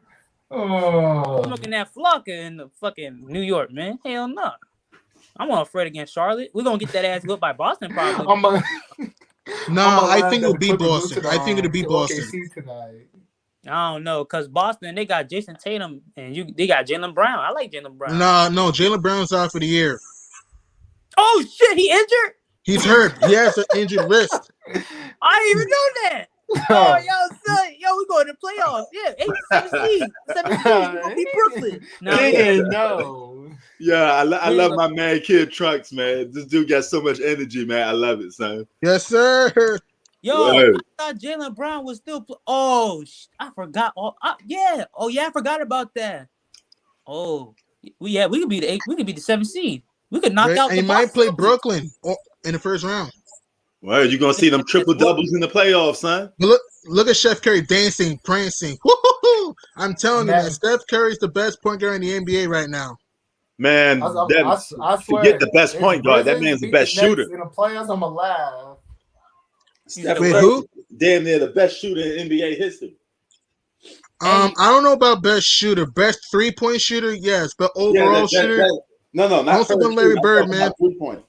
Oh. Smoking that flocka in the fucking New York, man. Hell no. I'm not afraid against Charlotte. We're gonna get that ass whipped by Boston probably. No, I think it'll be Boston. I think it'll be Boston. OKC tonight. I don't know, cause Boston they got Jason Tatum and they got Jaylen Brown. I like Jaylen Brown. No, Jaylen Brown's out for the year. Oh shit, he injured? He's hurt. He has an injured wrist. I didn't even know that. Oh, yo, son, we going to playoffs. Yeah, 7 seed. We gonna beat Brooklyn. No. Yeah, I love my man, Kid Trunks, man. This dude got so much energy, man. I love it, son. Yes, sir. Yo, I thought Jaylen Brown was still. I forgot. I forgot about that. Oh, we could be the 8. We could be the 7th seed. We could knock out. And he might play Brooklyn in the first round. Well, you're gonna see them triple doubles in the playoffs, son. Look at Chef Curry dancing, prancing. Woo-hoo-hoo. I'm telling you, man, Steph Curry's the best point guard in the NBA right now. Man, I swear, forget the best point guard. That man's the best shooter. In the playoffs, I'm gonna laugh. Wait, who? Damn near the best shooter in NBA history. I don't know about best shooter. Best 3-point shooter, yes, but overall shooter. No, not also been Larry Bird, man. 3-point.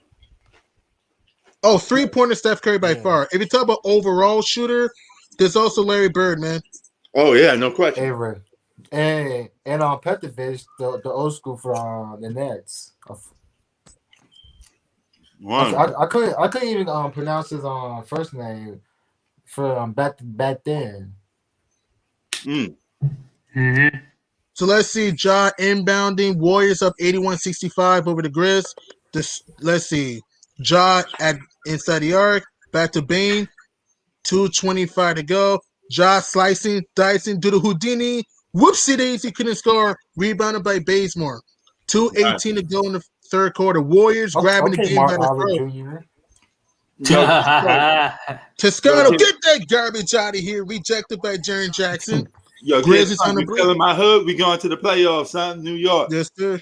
Oh, 3-pointer Steph Curry by far. If you talk about overall shooter, there's also Larry Bird, man. Oh yeah, no question. Avery. And on Petrovic, the old school from the Nets. I couldn't even pronounce his first name for back then. Mm-hmm. So let's see, Ja inbounding, Warriors up 81-65 over the Grizz. Let's see, Ja at inside the arc, back to Bane, 2:25 to go. Ja slicing, dicing, do the Houdini. Whoopsie daisy, couldn't score. Rebounded by Bazemore. 2:18 to go in the third quarter. Warriors grabbing the game by the throat. Toscano, get that garbage out of here. Rejected by Jaren Jackson. Yo, Grizzlies on the we break. killing my hood. We going to the playoffs, son. New York. Yes, sir.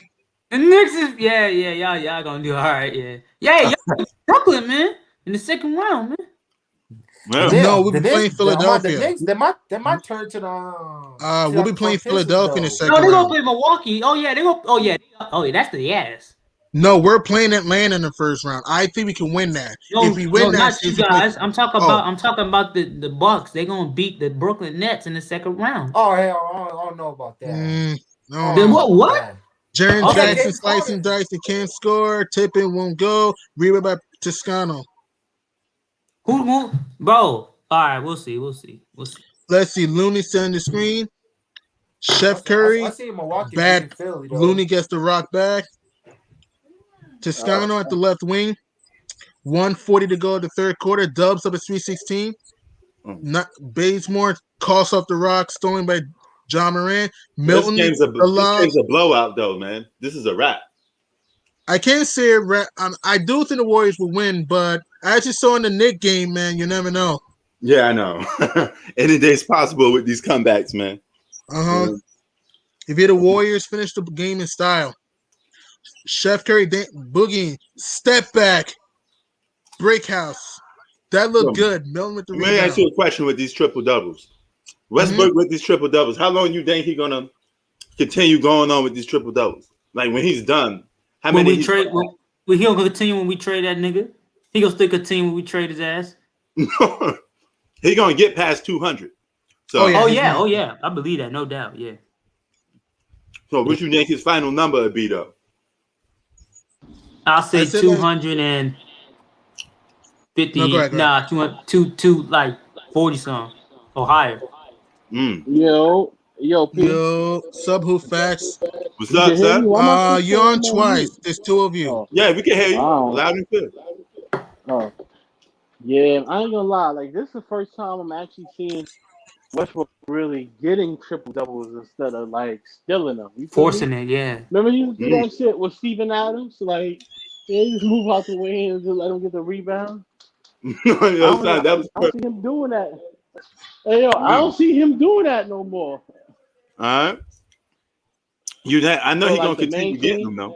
And Knicks is y'all gonna do all right, y'all Brooklyn, man, in the second round, man. Well, no, we'll be playing Philadelphia. The Knicks, they might turn to the. We'll be playing Philadelphia in the second No, they round. gonna play Milwaukee. Oh yeah, they go. Oh yeah, that's the ass. No, we're playing Atlanta in the first round. I think we can win that. If we win that, not you guys. I'm talking about the Bucks. They're gonna beat the Brooklyn Nets in the second round. Oh hell, I don't know about that. No. Then what? Jaren Jackson slicing dice. They can't score. Tipping won't go. Rebound by Toscano. Who won't? Bro. All right, we'll see. Let's see. Looney setting the screen. Chef Curry. I see Milwaukee Bad. Philly, Looney gets the rock back. Toscano at the left wing. 1:40 to go the third quarter. Dubs up at 3:16. Not Bazemore coughs off the rock, stolen by John Moran. Milton. This game's a blowout, though, man. This is a wrap. I can't say it. I do think the Warriors will win, but as you saw in the Knicks game, man, you never know. Yeah, I know. Any day's possible with these comebacks, man. If you're the Warriors, finish the game in style. Chef Curry, Boogie, step back, break house. That looked good. Milton with the rebound. Let me ask you a question with these triple doubles. Westbrook with these triple doubles. How long you think he's gonna continue going on with these triple doubles? Like when he's done, how many? He gonna continue when we trade that nigga. He gonna still continue when we trade his ass. He's gonna get past 200. So, Oh, yeah. Oh yeah, I believe that, no doubt. Yeah. so what you think his final number would be though? I'll say I said like 250. no, go ahead. Nah, 200, like 40 some or higher. Mm. Yo, P. Yo, sub who facts. What's You up, can hear sir? me? Why am I still You're on saying I'm on twice. mute? There's two of you. Oh, Yeah, we can hear you wow. loud and clear. Oh, yeah. I ain't gonna lie. Like, this is the first time I'm actually seeing Westbrook really getting triple doubles instead of like stealing them. You feel me? Forcing it, yeah. Remember he used to do Mm. that shit with Steven Adams? Like, yeah, he just move out the way and just let him get the rebound. Yo, son, that was I don't perfect. see him doing that. Hey, yo, I Mm. don't see him doing that no more. All right. I know So, he's gonna like, the continue main getting them thing, though.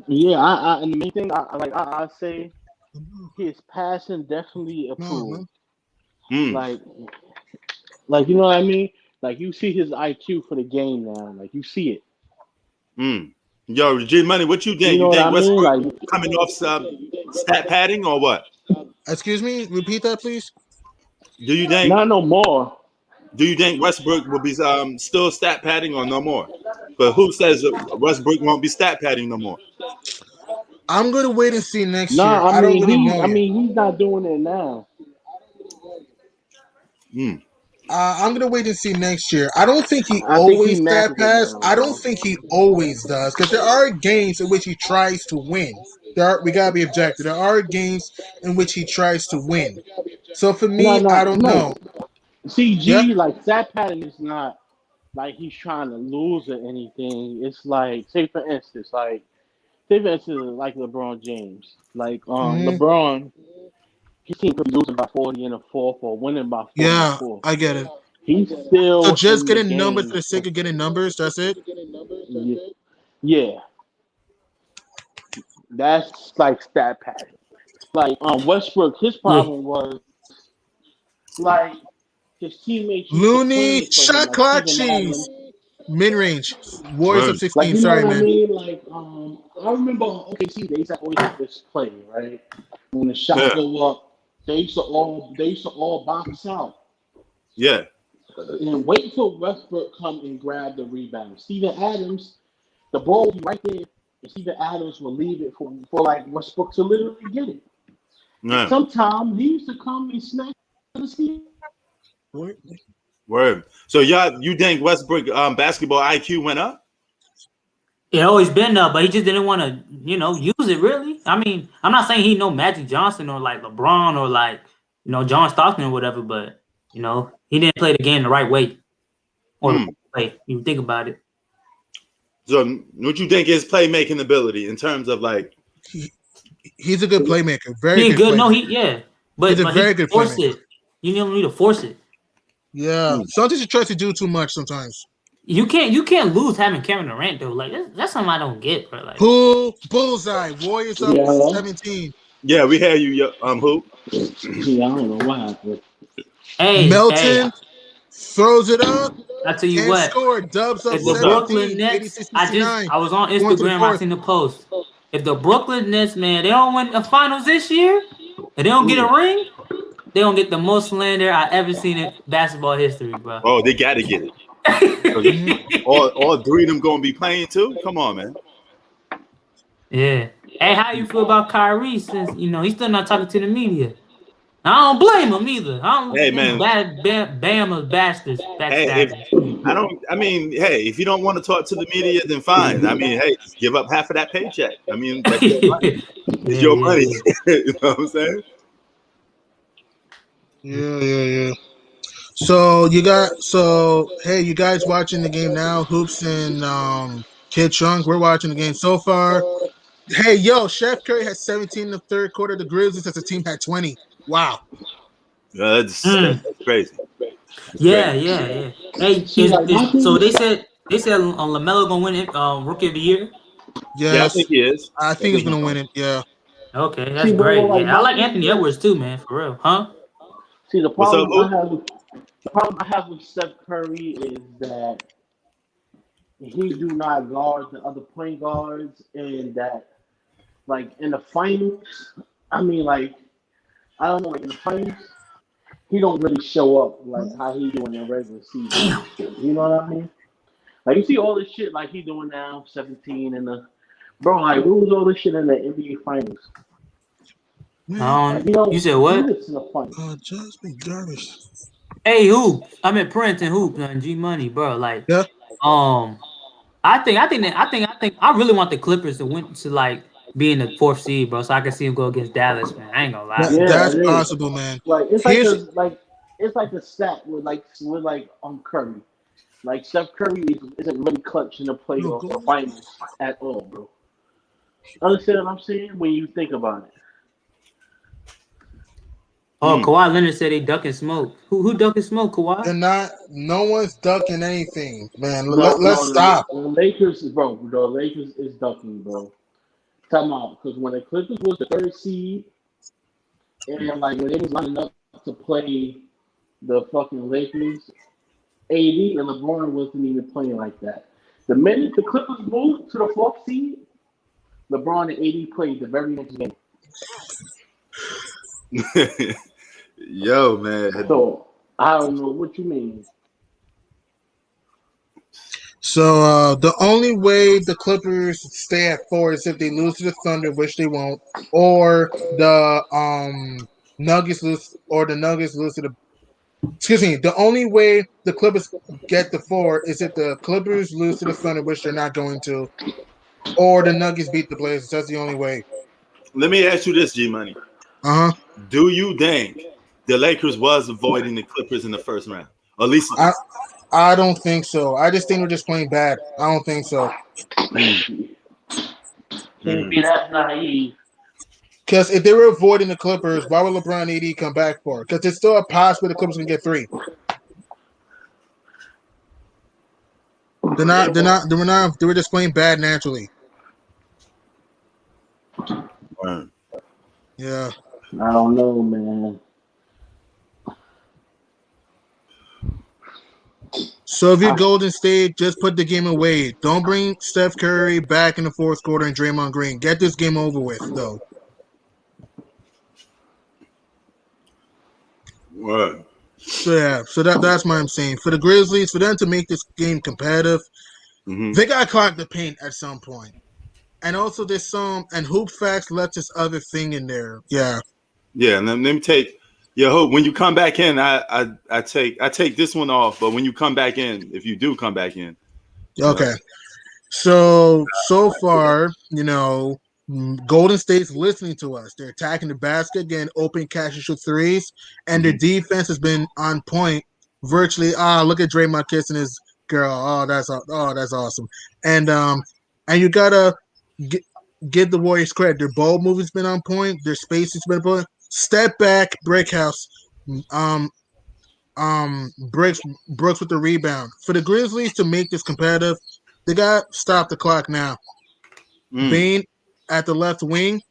yeah, and the main thing, I say his passing definitely No, improved. no. Mm. Like, you know what I mean? Like, you see his IQ for the game now. Like, you see it. Mm. Yo, G Money, what you think? You know You what I think mean? Westbrook Like, coming off some stat padding or what? Excuse me. Repeat that, please. Do you think not no more. Westbrook will be still stat padding or no more? But who says Westbrook won't be stat padding no more? I'm gonna wait and see next year. Nah, I don't really know yet. he's not doing it now. Mm. I'm gonna wait and see next year. I don't think he I think he always stat matches it pass. now, I don't bro. think he always does because there are games in which he tries to win. We gotta be objective. There are games in which he tries to win. So for me, I don't No. know. Yeah. CG, like, that pattern is not like he's trying to lose or anything. It's like, say for instance, like LeBron James. Like, Hmm. LeBron, his team could be losing by 40 in the fourth or winning by 40 in the Yeah, fourth. I get it. He's So still just in the getting numbers for game. the sake of getting numbers, that's it. Yeah, yeah, that's like stat pattern. Like, Westbrook, his Yeah. problem was like his teammates used to Looney, play for him, shot like clock Steven cheese, Adams. mid range, Warriors up Word. Like, 16. you know Sorry, what I man. mean? Like, I remember OKC, they used to always have this play, right? When the shot Yeah. go up, they used to all box out Yeah. and wait till Westbrook come and grab the rebound. Steven Adams, the ball would be right there, and Steven Adams will leave it for like Westbrook to literally get it. And Yeah. sometimes he used to come and snatch the steal. Word. So you think Westbrook basketball IQ went up? It always been up, but he just didn't want to, use it really. I mean, I'm not saying he no Magic Johnson or like LeBron or like, John Stockton or whatever, but he didn't play the game the right way or the Mm. right way. You think about it. So what you think his playmaking ability in terms of like He's a good playmaker. Very He ain't good good. No, playmaker. but He's a he very good force playmaker. it. You don't need to force it. Yeah. Mm. Sometimes he tries to do too much sometimes. You can't lose having Kevin Durant though. Like that's something I don't get, bro. Like, Bullseye. Warriors up Yeah, 17. yeah, we hear you, who? yeah, I don't know what happened. hey, Melton throws it up. I tell you Can't what. score. Dubs up If the What's up? Brooklyn 17. Nets, 86 I 69. was on Going to the Instagram. I fourth. seen the post. If the Brooklyn Nets, man, they don't win the finals this year, and they don't get a ring, they don't get the most slander I ever seen in basketball history, bro. Oh, they gotta get it. Mhm. All three of them gonna be playing too? Come on, man. Yeah. Hey, how you feel about Kyrie since he's still not talking to the media? I don't blame him either. I Hey, don't man. Bama bastards Hey, backstabbers. if you don't want to talk to the media, then fine. I mean, hey, just give up half of that paycheck. I mean, that's your money. It's Yeah, your yeah, money. yeah. You know what I'm saying? Yeah. Hey, you guys watching the game now? Hoops and Kid Trunk. We're watching the game so far. Hey, yo, Chef Curry has 17 in the third quarter. The Grizzlies as a team had 20. Wow. That's crazy. That's Yeah, crazy. yeah, yeah. Hey, See, like, my thing so is, they said LaMelo gonna win it, Rookie of the Year. Yeah, I Yes. think he is. I I think he's think going he's to win going. it. Yeah. Okay, that's see, great. like, Yeah, I my like thing Anthony is, Edwards too, man. For real, huh? see, What's up, Hoop? the problem I have with Steph Curry is that he do not guard the other point guards, and that, like, in the finals, I mean, like, I don't know, like, in the finals, he don't really show up like how he doing in regular season. Damn. You know what I mean? Like you see all this shit like he doing now, 17 and the bro. Like who was all this shit in the NBA finals? Like, You said do what? this in the finals. Just be garbage. Hey, hoop. I'm at Princeton hoop, G Money, bro. Like, Yeah. I really want the Clippers to win to like be in the 4th seed, bro, so I can see them go against Dallas, man. I ain't gonna lie. Yeah, That's it is. possible, man. Like Here's it's like a stat with Curry. Like Steph Curry isn't really clutch in the playoffs or finals at all, bro. Understand what I'm saying? When you think about it. Oh, Kawhi Leonard said they ducking smoke. Who ducking smoke, Kawhi? they're not. No one's ducking anything, man. No, Let's stop. The Lakers is bro. The Lakers is ducking, bro. Time out, because when the Clippers was the 3rd seed, and like when they was lining up to play the fucking Lakers, AD and LeBron wasn't even playing like that. The minute the Clippers moved to the 4th seed, LeBron and AD played the very next game. Yo, man. So I don't know what you mean. So the only way the Clippers stay at 4 is if they lose to the Thunder, which they won't, or the Nuggets lose, or the Nuggets lose to the. Excuse me. The only way the Clippers get the 4 is if the Clippers lose to the Thunder, which they're not going to, or the Nuggets beat the Blazers. That's the only way. Let me ask you this, G Money. Do you think the Lakers was avoiding the Clippers in the first round? Or at least I don't think so. I just think we're just playing bad. I don't think so. Can't be that naive. Because if they were avoiding the Clippers, why would LeBron and AD come back for? Because there's still a possibility the Clippers can get 3. They were just playing bad naturally. Yeah. I don't know, man. So if you're Golden State, just put the game away. Don't bring Steph Curry back in the 4th quarter and Draymond Green. Get this game over with, though. What? So that's what I'm saying. For the Grizzlies, for them to make this game competitive, they got to clock the paint at some point. And also there's and Hoop Facts left this other thing in there. Yeah. Yeah, and then let me take Hope. When you come back in, I take this one off, but when you come back in, if you do come back in. Okay. So far, Golden State's listening to us. They're attacking the basket, again, open catch and shoot threes, and their defense has been on point virtually. Look at Draymond kissing his girl. That's awesome. And you gotta give the Warriors credit. Their ball movement's been on point. Their spacing's been on point. Step back, break house. Brooks with the rebound. For the Grizzlies to make this competitive, they got to stop the clock now. Bane at the left wing,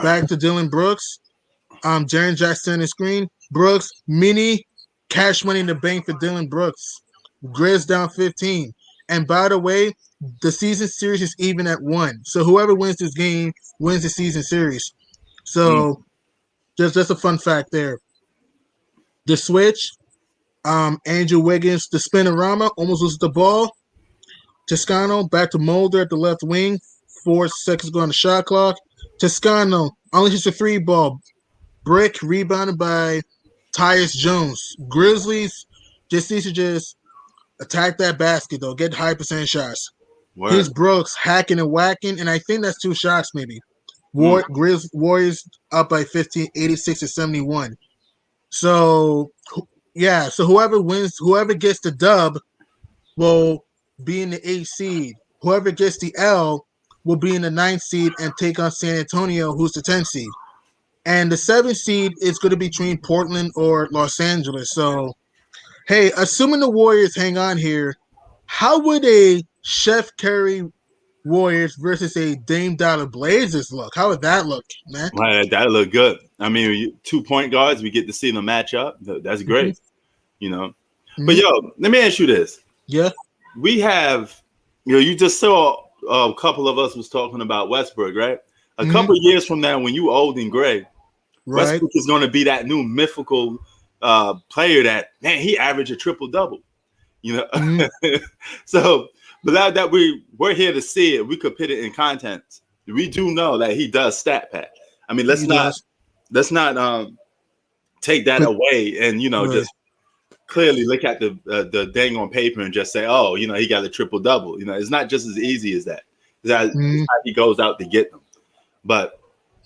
back to Dylan Brooks. Jaren Jackson is screen. Brooks, mini cash money in the bank for Dylan Brooks. Grizz down 15. And by the way, the season series is even at 1. So whoever wins this game wins the season series. So just a fun fact there. The switch, Andrew Wiggins, the spinorama, almost loses the ball. Toscano back to Mulder at the left wing. 4 seconds go on the shot clock. Toscano only hits a 3 ball. Brick rebounded by Tyus Jones. Grizzlies just need to just attack that basket, though. Get high percent shots. Here's Brooks hacking and whacking, and I think that's 2 shots maybe. Warriors up by 15, 86-71. So, yeah. So whoever wins, whoever gets the dub will be in the 8th seed. Whoever gets the L will be in the 9th seed and take on San Antonio, who's the 10th seed. And the 7th seed is going to be between Portland or Los Angeles. So, hey, assuming the Warriors hang on here, how would a Chef Curry Warriors versus a Dame Dollar Blazers look? How would that look, man? That look good. I mean, 2 point guards, we get to see them match up. That's great, But let me ask you this. Yeah, we have, you just saw a couple of us was talking about Westbrook, right? A couple of years from now, when you old and gray, Westbrook is going to be that new mythical player that, man, he averaged a triple double. You know, Mhm. so but that we're here to see it. We could put it in context. We do know that he does stat pad. I mean, He does. let's not take that But away and right. just clearly look at the thing on paper and just say, oh, he got a triple double. It's not just as easy as that. It's Mhm. how he goes out to get them. But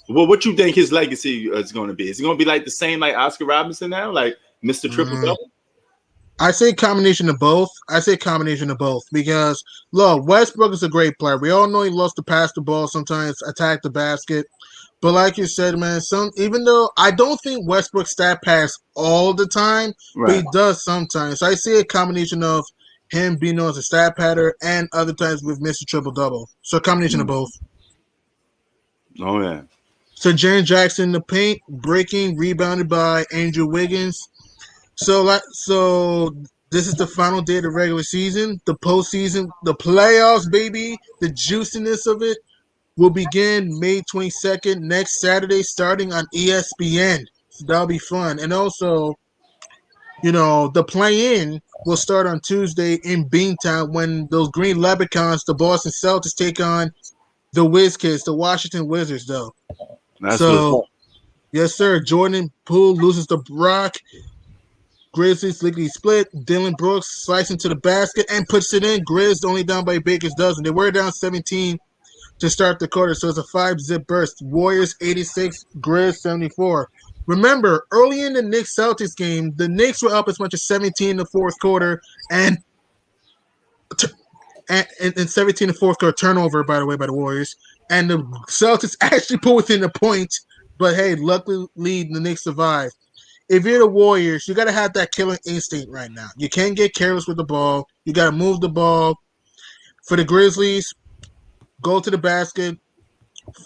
what you think his legacy is going to be? Is it going to be like the same like Oscar Robinson now, like Mr. Triple Double? I say combination of both. Because look, Westbrook is a great player. We all know he loves to pass the ball sometimes, attack the basket. But like you said, man, even though I don't think Westbrook stat pass all the time, but Right. he does sometimes. So I see a combination of him being known as a stat patter and other times with Mr. Triple Double. So a combination of both. Oh yeah. So Jaren Jackson in the paint, breaking, rebounded by Andrew Wiggins. So this is the final day of the regular season, the postseason, the playoffs, baby. The juiciness of it will begin May 22nd next Saturday, starting on ESPN. So that'll be fun. And also, the play-in will start on Tuesday in Beantown when those Green Leprechauns, the Boston Celtics, take on the Wizkids, the Washington Wizards, though. That's what's So, up. yes, sir. Jordan Poole loses to Brock. Grizzlies legally split. Dylan Brooks slicing to the basket and puts it in. Grizz only down by Baker's dozen. They were down 17 to start the quarter, so it's a 5-zip burst. Warriors 86, Grizz 74. Remember, early in the Knicks Celtics game, the Knicks were up as much as 17 in the fourth quarter, and 17 in the fourth quarter turnover, by the way, by the Warriors. And the Celtics actually put within a point, but hey, luckily the Knicks survived. If you're the Warriors, you got to have that killing instinct right now. You can't get careless with the ball. You got to move the ball. For the Grizzlies, go to the basket,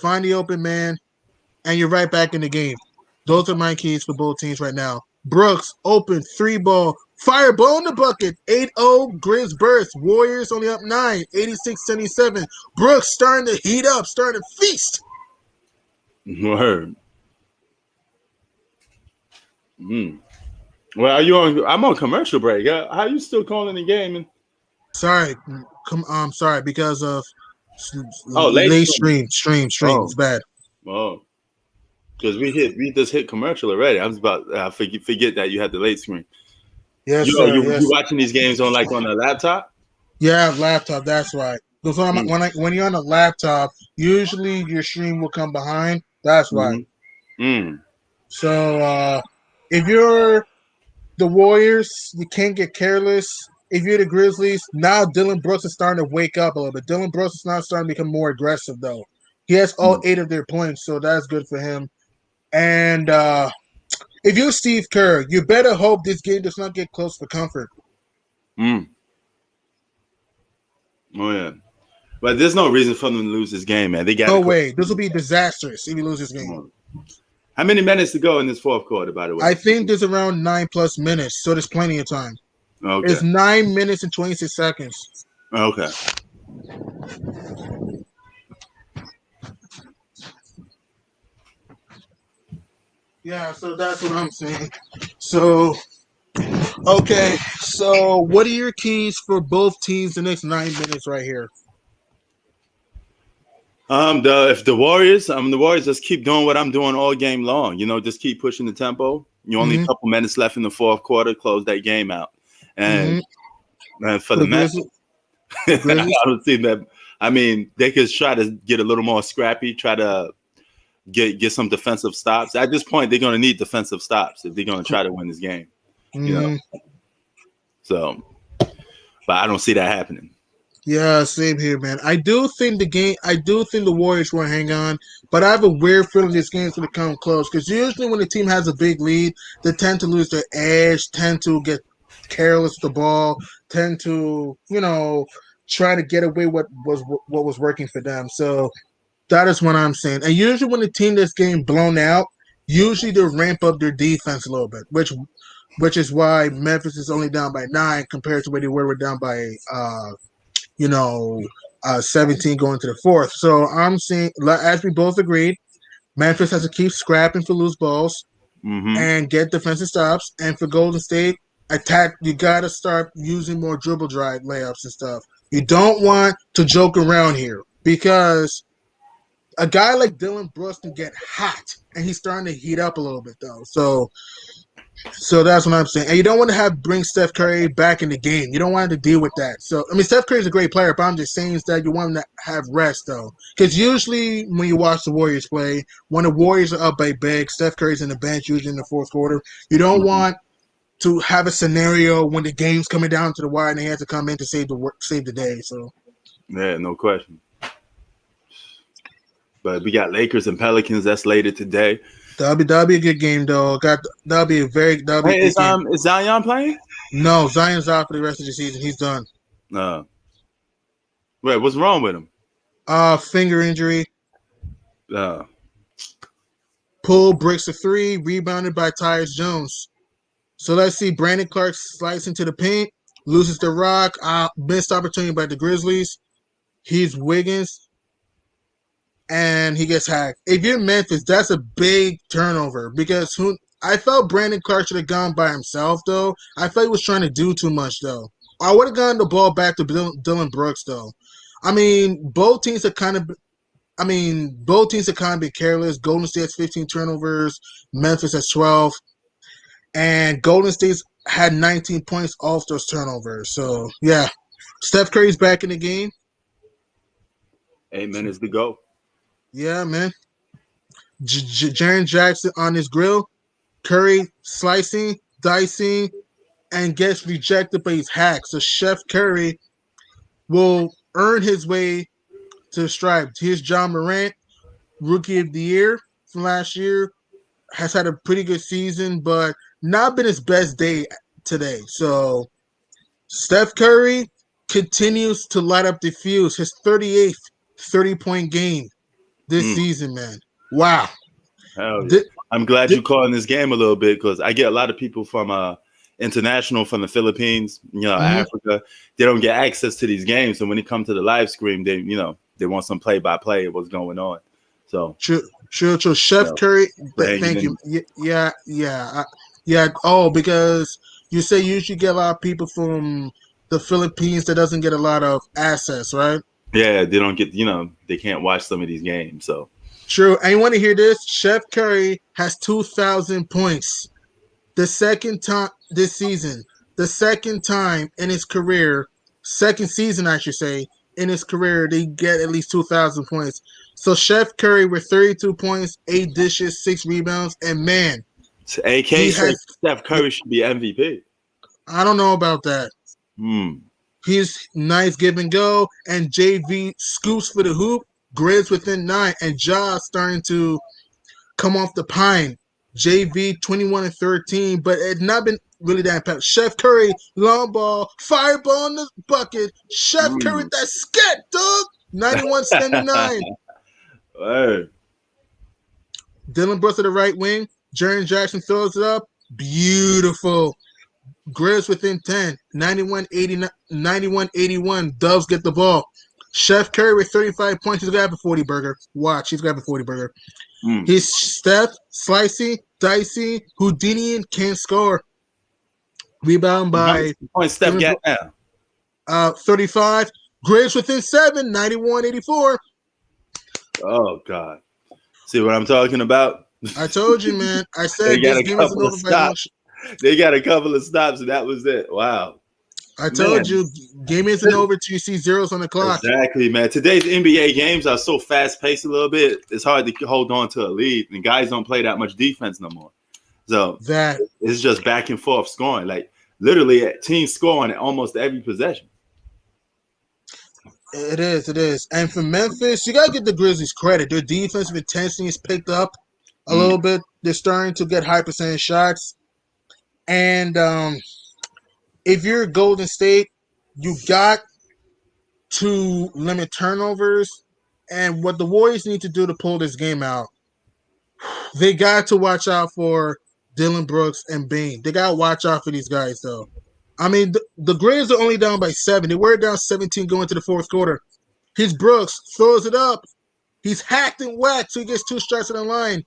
find the open man, and you're right back in the game. Those are my keys for both teams right now. Brooks, open, 3-ball, fireball in the bucket, 8-0, Grizz burst. Warriors only up 9, 86-77. Brooks starting to heat up, starting to feast. Word. Well, are you on? I'm on commercial break. How are you still calling the game? Sorry, sorry because of Late late stream. stream. Oh, It's bad. oh, because we just hit commercial already. I was about forget that you had the late screen. Yes, You sir. you Yes. watching these games on a laptop? Yeah, laptop. That's right. Because when you're on a laptop, usually your stream will come behind. That's right. So if you're the Warriors, you can't get careless. If you're the Grizzlies, now Dylan Brooks is starting to wake up a little bit. Dylan Brooks is now starting to become more aggressive, though. He has all 8 of their points, so that's good for him. And if you're Steve Kerr, you better hope this game does not get close for comfort. Oh yeah, but there's no reason for them to lose this game, man. They got no way. This will be disastrous if you lose this game. How many minutes to go in this fourth quarter, by the way? I think there's around 9+ minutes, so there's plenty of time. Okay. It's 9 minutes and 26 seconds. Okay. Yeah, so that's what I'm saying. So, okay. So, what are your keys for both teams the next 9 minutes right here? If the Warriors just keep doing what I'm doing all game long, just keep pushing the tempo. You only a couple minutes left in the fourth quarter, close that game out. And for the Memphis, I don't see that. I mean, they could try to get a little more scrappy, try to get some defensive stops. At this point, they're going to need defensive stops if they're going to try to win this game. So, but I don't see that happening. Yeah, same here, man. I do think the Warriors will hang on, but I have a weird feeling this game's going to come close because usually when the team has a big lead, they tend to lose their edge, tend to get careless with the ball, tend to, try to get away what was working for them. So that is what I'm saying. And usually when the team that's getting blown out, usually they ramp up their defense a little bit, which is why Memphis is only down by 9 compared to where they were down by 17 going to the fourth. So I'm saying, as we both agreed, Memphis has to keep scrapping for loose balls. and get defensive stops. And for Golden State, attack. You gotta start using more dribble drive layups and stuff. You don't want to joke around here because a guy like Dylan Brooks can get hot, and he's starting to heat up a little bit though. So that's what I'm saying. And you don't want to bring Steph Curry back in the game. You don't want him to deal with that. So I mean, Steph Curry's a great player, but I'm just saying is that you want him to have rest though, because usually when you watch the Warriors play, when the Warriors are up by big, Steph Curry's in the bench usually in the fourth quarter. You don't want to have a scenario when the game's coming down to the wire and he has to come in to save the day. So yeah, no question. But we got Lakers and Pelicans that's later today. That'll be a good game though. That'll be a good game. Is Zion playing? No, Zion's out for the rest of the season. He's done. Wait, what's wrong with him? Finger injury. Pull, breaks a three, rebounded by Tyus Jones. So let's see. Brandon Clark slides into the paint, loses the rock. Missed opportunity by the Grizzlies. He's Wiggins. And he gets hacked. If you're Memphis, that's a big turnover because I felt Brandon Clark should have gone by himself, though. I felt he was trying to do too much, though. I would have gotten the ball back to Dylan Brooks, though. I mean, both teams have kind of been careless. Golden State has 15 turnovers. Memphis has 12. And Golden State's had 19 points off those turnovers. So, yeah. Steph Curry's back in the game. 8 minutes to go. Yeah, man. Jaren Jackson on his grill. Curry slicing, dicing, and gets rejected, but he's hacked. So Chef Curry will earn his way to the stripe. Here's John Morant, Rookie of the Year from last year. Has had a pretty good season, but not been his best day today. So Steph Curry continues to light up the fuse. His 38th 30-point game this season, man. Wow. Hell yeah. I'm glad you're calling this game a little bit because I get a lot of people from international from the Philippines, Africa. They don't get access to these games. So when it comes to the live stream, they want some play-by-play of what's going on. So True. Chef Curry, thank you. Yeah. Oh, because you say you usually get a lot of people from the Philippines that doesn't get a lot of access, right? Yeah, they don't get, they can't watch some of these games. So true. And you want to hear this? Chef Curry has 2,000 points. The second time this season, the second time in his career, second season, I should say, in his career, they get at least 2,000 points. So Chef Curry with 32 points, 8 dishes, 6 rebounds, and man, AK says Steph Curry should be MVP. I don't know about that. He's nice give and go, and JV scoops for the hoop, Grizz within 9, and Ja starting to come off the pine. JV 21 and 13, but it's not been really that impactful. Chef Curry, long ball, fireball in the bucket. Chef Curry, that scat, dog. 91-79. Hey. Dylan Brooks to the right wing. Jaren Jackson throws it up. Beautiful. Grizz within 10. 91-81. Doves get the ball. Chef Curry with 35 points. He's grabbing 40 burger. Watch, he's grabbing 40 burger. He's Steph, slicey, dicey, Houdini, and can't score. Rebound by points Steph get now. 35. Grizz within 7. 91-84. Oh God. See what I'm talking about? I told you, man. I said they got a couple of stops. They got a couple of stops, and that was it. Wow. I told you, game isn't over till you see zeros on the clock. Exactly, man. Today's NBA games are so fast-paced a little bit. It's hard to hold on to a lead, and guys don't play that much defense no more. So it's just back and forth scoring. Like literally, teams scoring at almost every possession. It is. And for Memphis, you got to give the Grizzlies credit. Their defensive intensity is picked up a little bit. They're starting to get high percentage shots. And if you're Golden State, you got to limit turnovers. And what the Warriors need to do to pull this game out, they got to watch out for Dylan Brooks and Bain. They got to watch out for these guys, though. I mean, the Grizzlies are only down by 7. They were down 17 going to the fourth quarter. Here's Brooks, throws it up. He's hacked and whacked, so he gets 2 strikes on the line.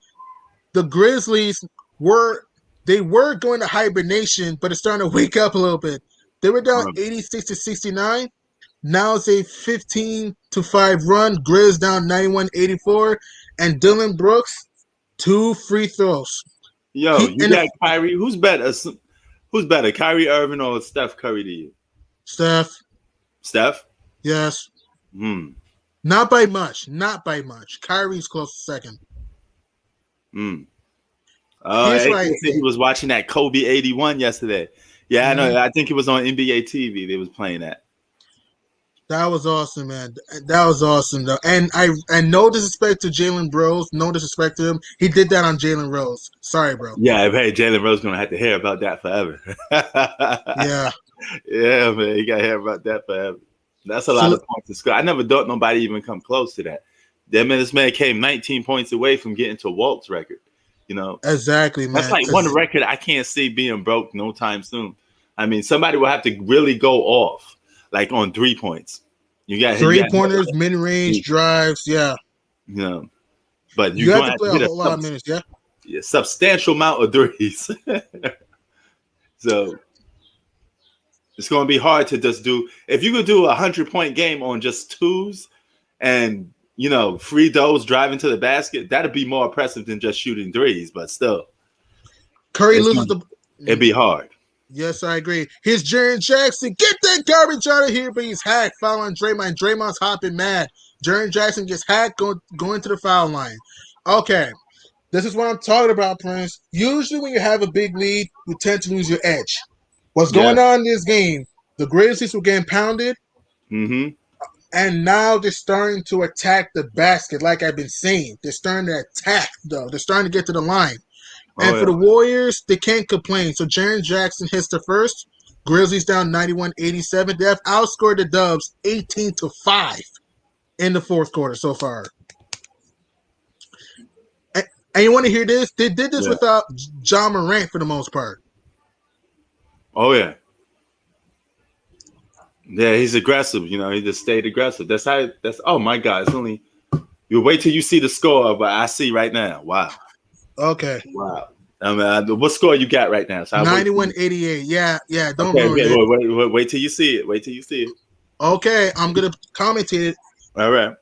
The Grizzlies they were going to hibernation, but it's starting to wake up a little bit. They were down 86-69. Now it's a 15-5 run. Grizz down 91-84, and Dylan Brooks 2 free throws. Yo, you got Kyrie. Who's better? Who's better, Kyrie Irving or Steph Curry to you? Steph. Steph? Yes. Hmm. Not by much. Not by much. Kyrie's close to second. Hmm. He was watching that Kobe 81 yesterday. Yeah, I know. I think it was on NBA TV. They was playing that. That was awesome, man. That was awesome, though. And no disrespect to Jalen Rose. No disrespect to him. He did that on Jalen Rose. Sorry, bro. Yeah, hey, Jalen Rose gonna have to hear about that forever. Yeah. Yeah, man. You gotta hear about that forever. That's a lot of points to score. I never thought nobody even come close to that. This man came 19 points away from getting to Walt's record. You know, exactly, man. That's like one record I can't see being broke no time soon. I mean, somebody will have to really go off, like on 3 points. You got 3-pointers, mid-range drives, yeah. You know, but you have to play a whole lot of minutes, yeah. Yeah, substantial amount of threes. So it's going to be hard to just do. If you could do 100-point game on just twos and, you know, free throws driving to the basket, that'd be more impressive than just shooting threes. But still, Curry loses it'd be hard. Yes, I agree. Here's Jaren Jackson. Get that garbage out of here, but he's hacked. Foul on Draymond. Draymond's hopping mad. Jaren Jackson gets hacked going to the foul line. Okay. This is what I'm talking about, Prince. Usually when you have a big lead, you tend to lose your edge. What's going on in this game? The Grizzlies were getting pounded. Mm-hmm. And now they're starting to attack the basket, like I've been saying. They're starting to attack, though. They're starting to get to the line. And for the Warriors, they can't complain. So Jaren Jackson hits the first. Grizzlies down 91-87. They have outscored the Dubs 18-5 in the fourth quarter so far. And you want to hear this? They did this without Ja Morant for the most part. Oh, yeah. Yeah, he's aggressive. You know, he just stayed aggressive. Oh, my God. It's only – you wait till you see the score, but I see right now. Wow. Okay. Wow. What score you got right now? So 91-88. Yeah. Don't ruin it. Wait till you see it. Wait till you see it. Okay, I'm going to commentate it. All right.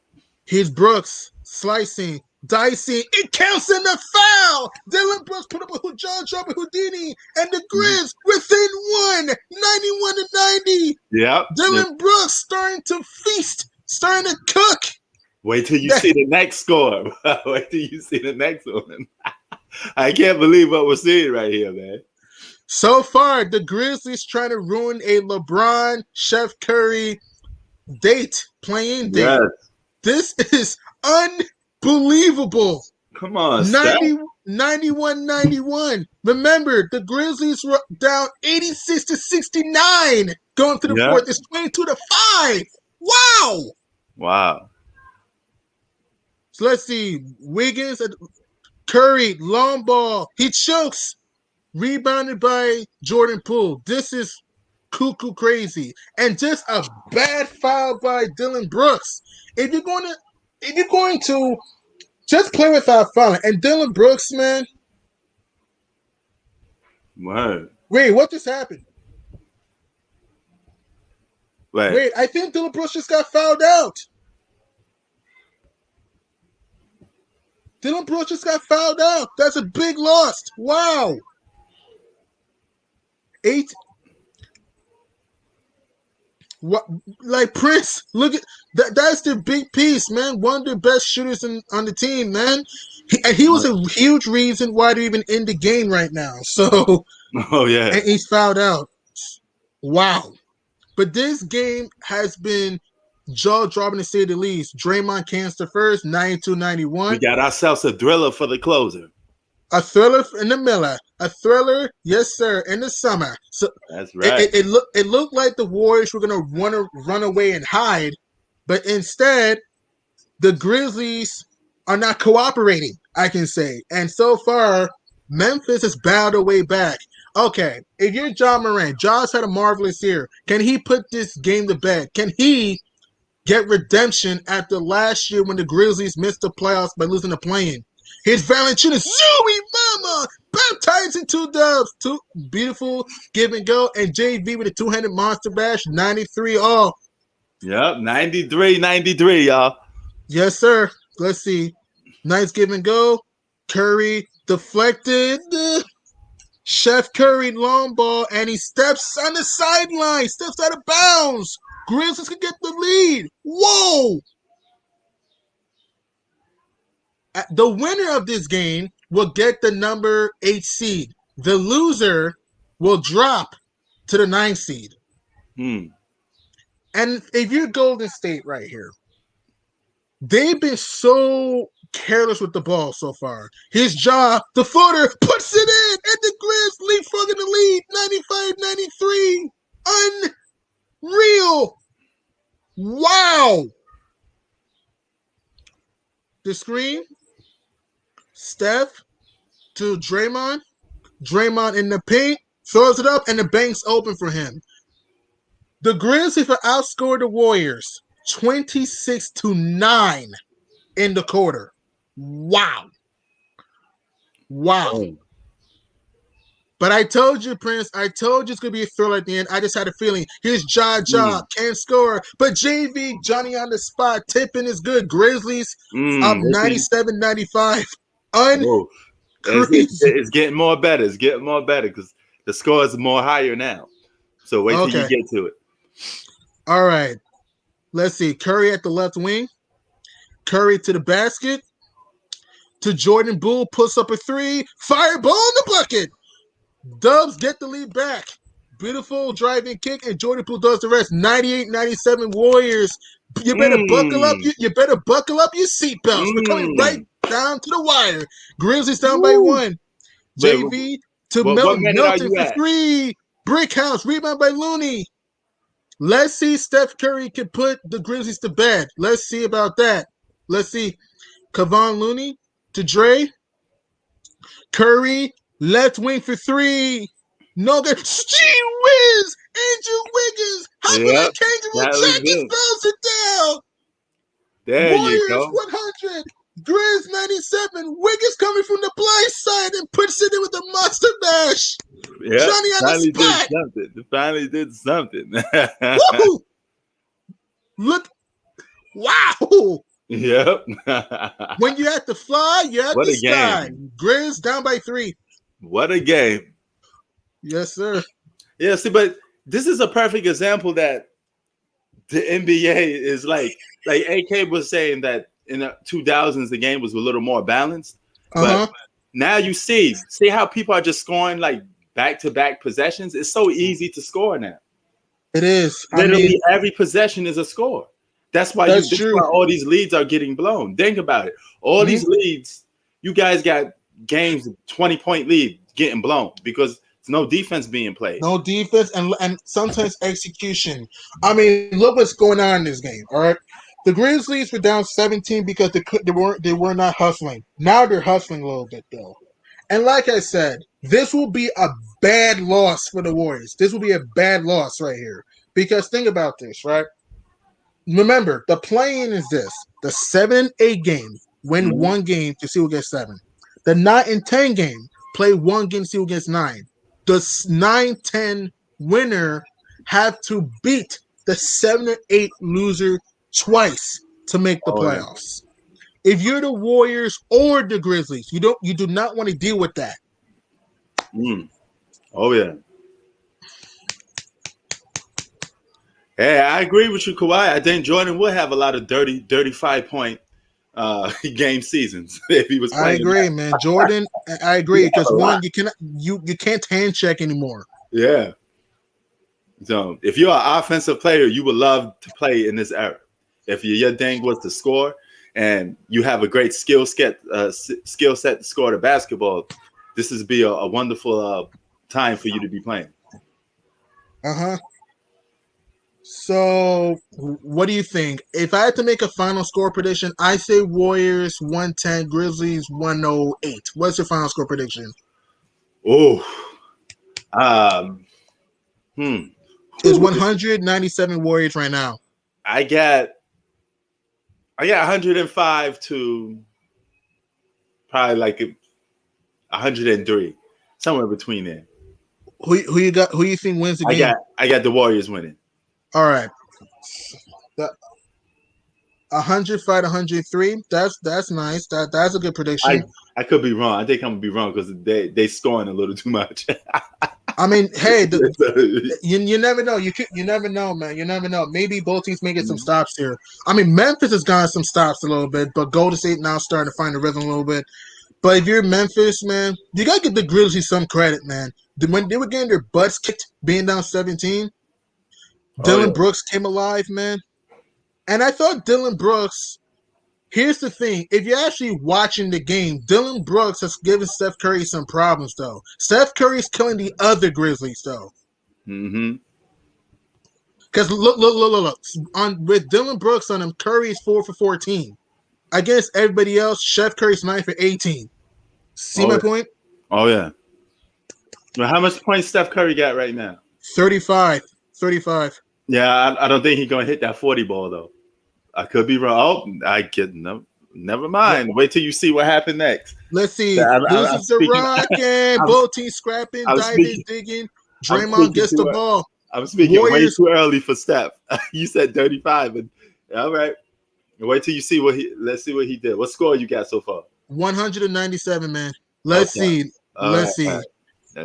Here's Brooks slicing, dicing. It counts in the foul. Dylan Brooks put up a John Jumper Houdini, and the Grizz within 91-90. Yeah. Dylan Brooks starting to feast, starting to cook. Wait till you see the next score. Wait till you see the next one. I can't believe what we're seeing right here, man. So far, the Grizzlies trying to ruin a LeBron, Chef Curry playing date. Yes. This is unbelievable. Come on, 91-91. Remember, the Grizzlies were down 86-69 going to the fourth. It's 22-5. Wow. So let's see. Wiggins, Curry, long ball. He chokes. Rebounded by Jordan Poole. This is cuckoo crazy. And just a bad foul by Dylan Brooks. If you're going to just play without fouling. And Dylan Brooks, man. What? Wait, what just happened? Wait, I think Dylan Brooks just got fouled out. Dylan Brooks just got fouled out. That's a big loss. Wow. 8. What? Like Prince, look at that. That's their big piece, man. One of the best shooters on the team, man. He was a huge reason why they're even in the game right now. So, and he's fouled out. Wow. But this game has been jaw-dropping to say the least. Draymond Cancer first, 92-91. We got ourselves a thriller for the closer. A thriller in the Miller. A thriller, yes, sir, in the summer. So that's right. It looked like the Warriors were going to run away and hide, but instead, the Grizzlies are not cooperating, I can say. And so far, Memphis has bowed their way back. Okay, if you're Ja Morant, Ja's had a marvelous year. Can he put this game to bed? Can he get redemption after last year when the Grizzlies missed the playoffs by losing the play-in? Here's Valanciunas, Zooey Mama, baptizing 2 dubs. 2 beautiful give and go. And JV with a 200 monster bash, 93 all. Yep, 93, y'all. Yes, sir. Let's see. Nice give and go. Curry deflected. Chef Curry long ball, and he steps on the sideline, steps out of bounds. Grizzlies can get the lead. Whoa! The winner of this game will get the number 8 seed. The loser will drop to the 9 seed. Hmm. And if you're Golden State right here, they've been so careless with the ball so far. His jaw, the footer, puts it in, and the Grizzlies leapfrogging the lead, 95-93. Unreal. Wow. The screen, Steph to Draymond. Draymond in the paint, throws it up, and the bank's open for him. The Grizzlies have outscored the Warriors 26-9 in the quarter. Wow. Oh. But I told you, Prince, I told you it's going to be a thrill at the end. I just had a feeling. Here's Ja can't score. But JV, Johnny on the spot, tipping is good. Grizzlies up 97-95. Oh. It's getting more better. It's getting more better because the score is more higher now. So wait till you get to it. All right. Let's see. Curry at the left wing. Curry to the basket. To Jordan Poole, puts up a 3. Fireball in the bucket. Dubs get the lead back. Beautiful driving kick, and Jordan Poole does the rest. 98-97 Warriors. You better buckle up. You better buckle up your seatbelts. We're coming right down to the wire. Grizzlies down by 1. JV to Milton for 3. Brick house, rebound by Looney. Let's see Steph Curry can put the Grizzlies to bed. Let's see about that. Let's see. Kevon Looney to Dre. Curry, left wing for 3. No good. Gee whiz! Andrew Wiggins! How can that kangaroo jacket throws it down? There Warriors you go. 100. Grizz 97. Wiggins coming from the blind side and puts it in with a monster bash. Yep. Johnny on the spot. Finally did something. Woo! Look. Wow. Yep. When you have to fly, you have to sky. Grizz down by 3. What a game. Yes, sir. Yeah, see, but this is a perfect example that the NBA is like AK was saying that in the 2000s, the game was a little more balanced. But now you see how people are just scoring like back-to-back possessions. It's so easy to score now. It is. Literally every possession is a score. That's why all these leads are getting blown. Think about it. All these leads, you guys got games, 20-point lead getting blown because there's no defense being played. No defense and sometimes execution. I mean, look what's going on in this game. All right, the Grizzlies were down 17 because they were not hustling. Now they're hustling a little bit though. And like I said, this will be a bad loss for the Warriors. This will be a bad loss right here because think about this, right? Remember, the play-in is this: the 7-8 game, win 1 game to see who gets 7. The 9-10 game, play 1 game to see who gets 9. The 9-10 winner have to beat the 7-8 loser twice to make the playoffs. If you're the Warriors or the Grizzlies, you do not want to deal with that. Oh yeah. Hey, I agree with you, Kawhi. I think Jordan would have a lot of 35-point game seasons if he was playing. I agree, man. Jordan, I agree because one, you can't hand check anymore. Yeah. So if you're an offensive player, you would love to play in this era. If your thing was to score and you have a great skill set to score the basketball, this would be a wonderful time for you to be playing. So, what do you think? If I had to make a final score prediction, I say Warriors 110, Grizzlies 108. What's your final score prediction? It's 197 Warriors right now. I got 105 to probably like 103. somewhere between there. Who you got? Who you think wins the game? I got the Warriors winning. All right. 100 fight 103. That's nice. That's a good prediction. I could be wrong. I think I'm gonna be wrong because they scoring a little too much. I mean, hey, you never know. You never know, man. You never know. Maybe both teams may get some stops here. I mean, Memphis has gotten some stops a little bit, but Golden State now starting to find the rhythm a little bit. But if you're Memphis, man, you gotta give the Grizzlies some credit, man. When they were getting their butts kicked, being down 17, Dylan Brooks came alive, man. And I thought Dylan Brooks. Here's the thing. If you're actually watching the game, Dylan Brooks has given Steph Curry some problems, though. Steph Curry's killing the other Grizzlies, though. Mm-hmm. Because look. With Dylan Brooks on him, Curry is 4 for 14. Against everybody else, Steph Curry's 9 for 18. See my point? Oh, yeah. Well, how much points Steph Curry got right now? 35. Yeah, I don't think he's going to hit that 40 ball, though. I could be wrong. Oh, I get no. Never mind. Wait till you see what happened next. Let's see. Loses the Rocket. Both teams scrapping, diving, digging. Draymond gets the ball. I'm speaking way too early for Steph. You said 35. And all right. Wait till you see let's see what he did. What score you got so far? 197, man. Let's see. Let's see. Right.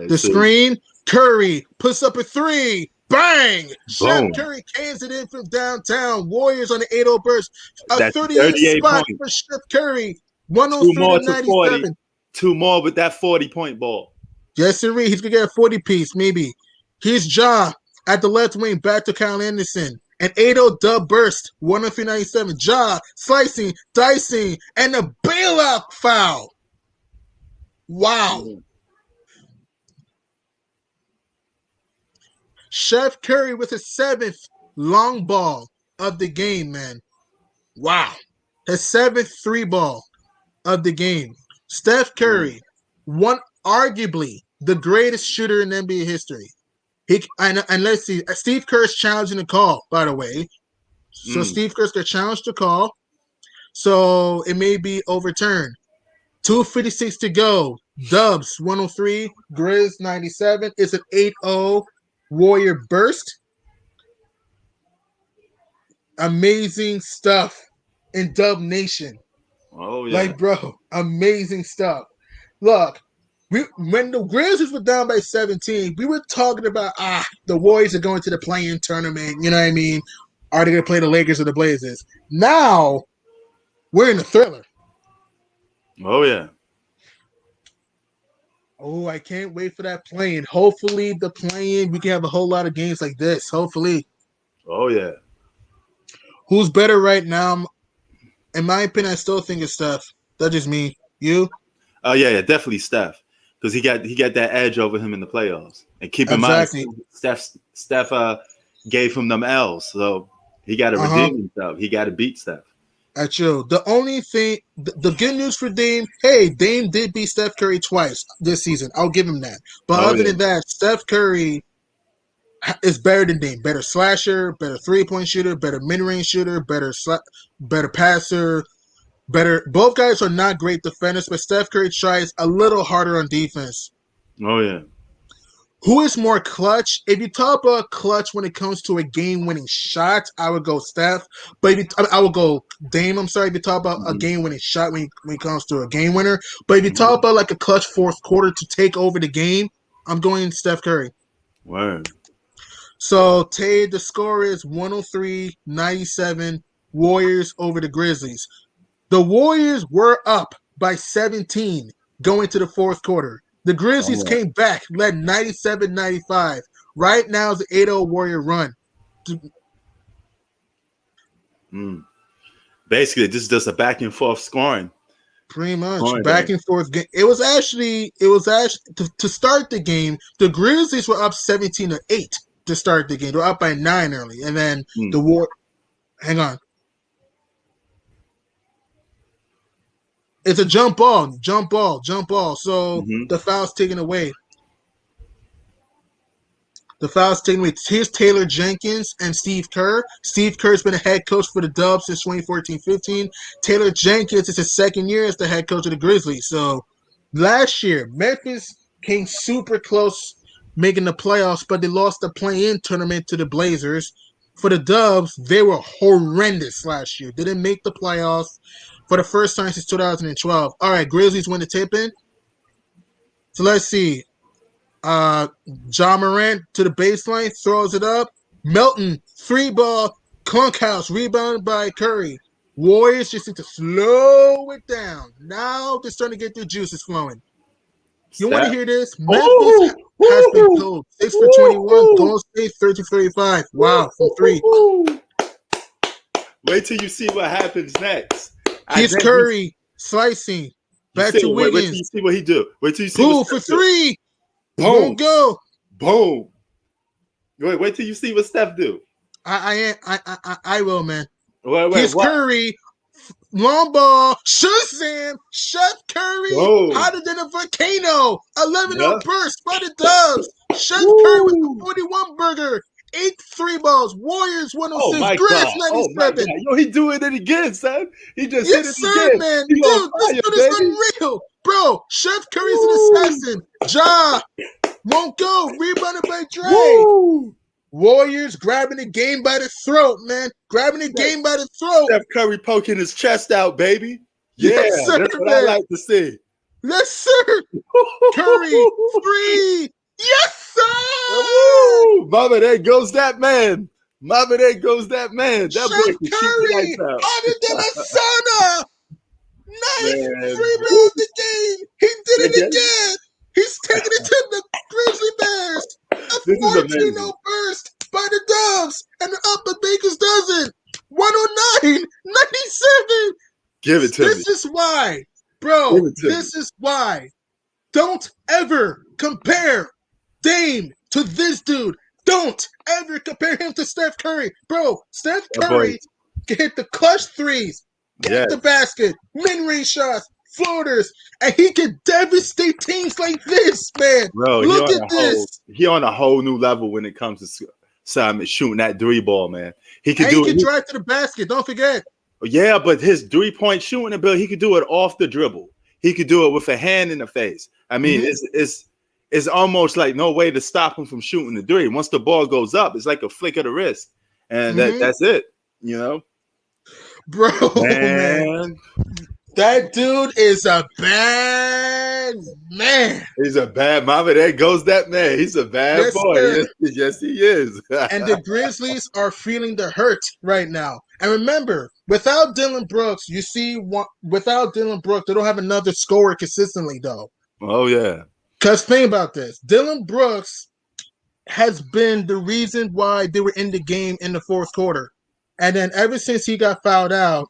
The screen. Curry puts up a 3. Bang! Steph Curry cans it in from downtown. Warriors on the 8-0 burst. A 38 spot for Steph Curry. 103-97. 2 more with that 40-point ball. Yes, sir. He's going to get a 40-piece, maybe. Here's Ja at the left wing, back to Kyle Anderson. An 8-0 dub burst. 103-97. Ja slicing, dicing, and a bailout foul. Wow. Steph Curry with his 7th long ball of the game, man. Wow. His 7th 3-ball of the game. Steph Curry, arguably the greatest shooter in NBA history. And let's see, Steve Kerr's challenging the call, by the way. So Steve Kerr's going to challenge the call. So it may be overturned. 2:56 to go. Dubs 103, Grizz 97. It's an 8-0 Warrior burst. Amazing stuff in Dub Nation. Oh, yeah. Like, bro, amazing stuff. Look, when the Grizzlies were down by 17, we were talking about, the Warriors are going to the play-in tournament. You know what I mean? Are they going to play the Lakers or the Blazers? Now, we're in a thriller. Oh, yeah. Oh, I can't wait for that play-in. Hopefully, the play-in, we can have a whole lot of games like this. Hopefully. Oh, yeah. Who's better right now? In my opinion, I still think it's Steph. That's just me. You? Oh, yeah, definitely Steph. Because he got that edge over him in the playoffs. And keep in mind, Steph gave him them L's. So he got to redeem himself. He got to beat Steph. At you. The only thing, the good news for Dame, hey, Dame did beat Steph Curry twice this season. I'll give him that. But other than that, Steph Curry is better than Dame. Better slasher, better three-point shooter, better mid-range shooter, better passer, better. Both guys are not great defenders, but Steph Curry tries a little harder on defense. Oh, yeah. Who is more clutch? If you talk about clutch when it comes to a game-winning shot, I would go Steph. But I would go Dame. I'm sorry. If you talk about a game-winning shot when it comes to a game winner, but if you talk about like a clutch fourth quarter to take over the game, I'm going Steph Curry. Word. So the score is 103-97. Warriors over the Grizzlies. The Warriors were up by 17 going to the fourth quarter. The Grizzlies came back, led 97-95. Right now is the 8-0 Warrior run. Basically, this is just a back and forth scoring. Pretty much back and forth game. It was actually to start the game. The Grizzlies were up 17-8 to start the game. They were up by 9 early, and then the war. Hang on. It's a jump ball. So the foul's taken away. Here's Taylor Jenkins and Steve Kerr. Steve Kerr's been a head coach for the Dubs since 2014-15. Taylor Jenkins is his second year as the head coach of the Grizzlies. So last year, Memphis came super close making the playoffs, but they lost the play-in tournament to the Blazers. For the Dubs, they were horrendous last year. They didn't make the playoffs for the first time since 2012. All right, Grizzlies win the tip-in. So let's see. John Morant to the baseline, throws it up. Melton, 3-ball, Clunkhouse, rebounded by Curry. Warriors just need to slow it down. Now they're starting to get their juices flowing. You want to hear this? Memphis has been told 6 for 21. Golden State 30 for 35. Wow, from 3. Wait till you see what happens next. Here's Curry slicing. Back to Wiggins. Wait till you see what he do. Wait till you see. Boom for 3. Boom. Won't go. Boom. Wait till you see what Steph do. I will, man. Here's Curry. Long ball, Shazam, Chef Curry, hotter than a volcano. 11-0 burst by the Dubs. Chef Curry with the 41 burger. 8 3-balls. Warriors 106. Grizz 97. Yo, he doing it again, son. He just hit it again. Man. Dude, this dude is unreal. Bro, Chef Curry's an assassin. Ja won't go. Rebounded by Dre. Woo. Warriors grabbing the game by the throat, man. Grabbing the game by the throat. Steph Curry poking his chest out, baby. Yeah, yes, sir, that's what man. I like to see. Yes, sir. Curry, 3. Yes, sir. Woo! Mama, there goes that man. Mama, there goes that man. That Chef boy can Curry, hotter than a sauna. 9 rebounds the game. He did it again. He's taking it to the Grizzly Bears. A 14-0 burst by the Dubs, and the Upper Bakers doesn't. 109, 97. Give it to me. This is why, bro. This is why. Don't ever compare Dame to this dude. Don't ever compare him to Steph Curry, bro. Steph Curry can hit the clutch threes, get the basket, mid-range shots, floaters, and he can devastate teams like this, man. Bro, look at this. He on a whole new level when it comes to Simon shooting that 3-ball, man. He can drive to the basket. Don't forget. Yeah, but his 3-point shooting ability, he could do it off the dribble. He could do it with a hand in the face. I mean, it's almost like no way to stop him from shooting the 3. Once the ball goes up, it's like a flick of the wrist, and that's it. You know, bro, man. That dude is a bad man. He's a bad mama. There goes that man. He's a bad boy. Yes, he is. And the Grizzlies are feeling the hurt right now. And remember, without Dylan Brooks, without Dylan Brooks, they don't have another scorer consistently, though. Oh, yeah. Because think about this. Dylan Brooks has been the reason why they were in the game in the fourth quarter. And then ever since he got fouled out,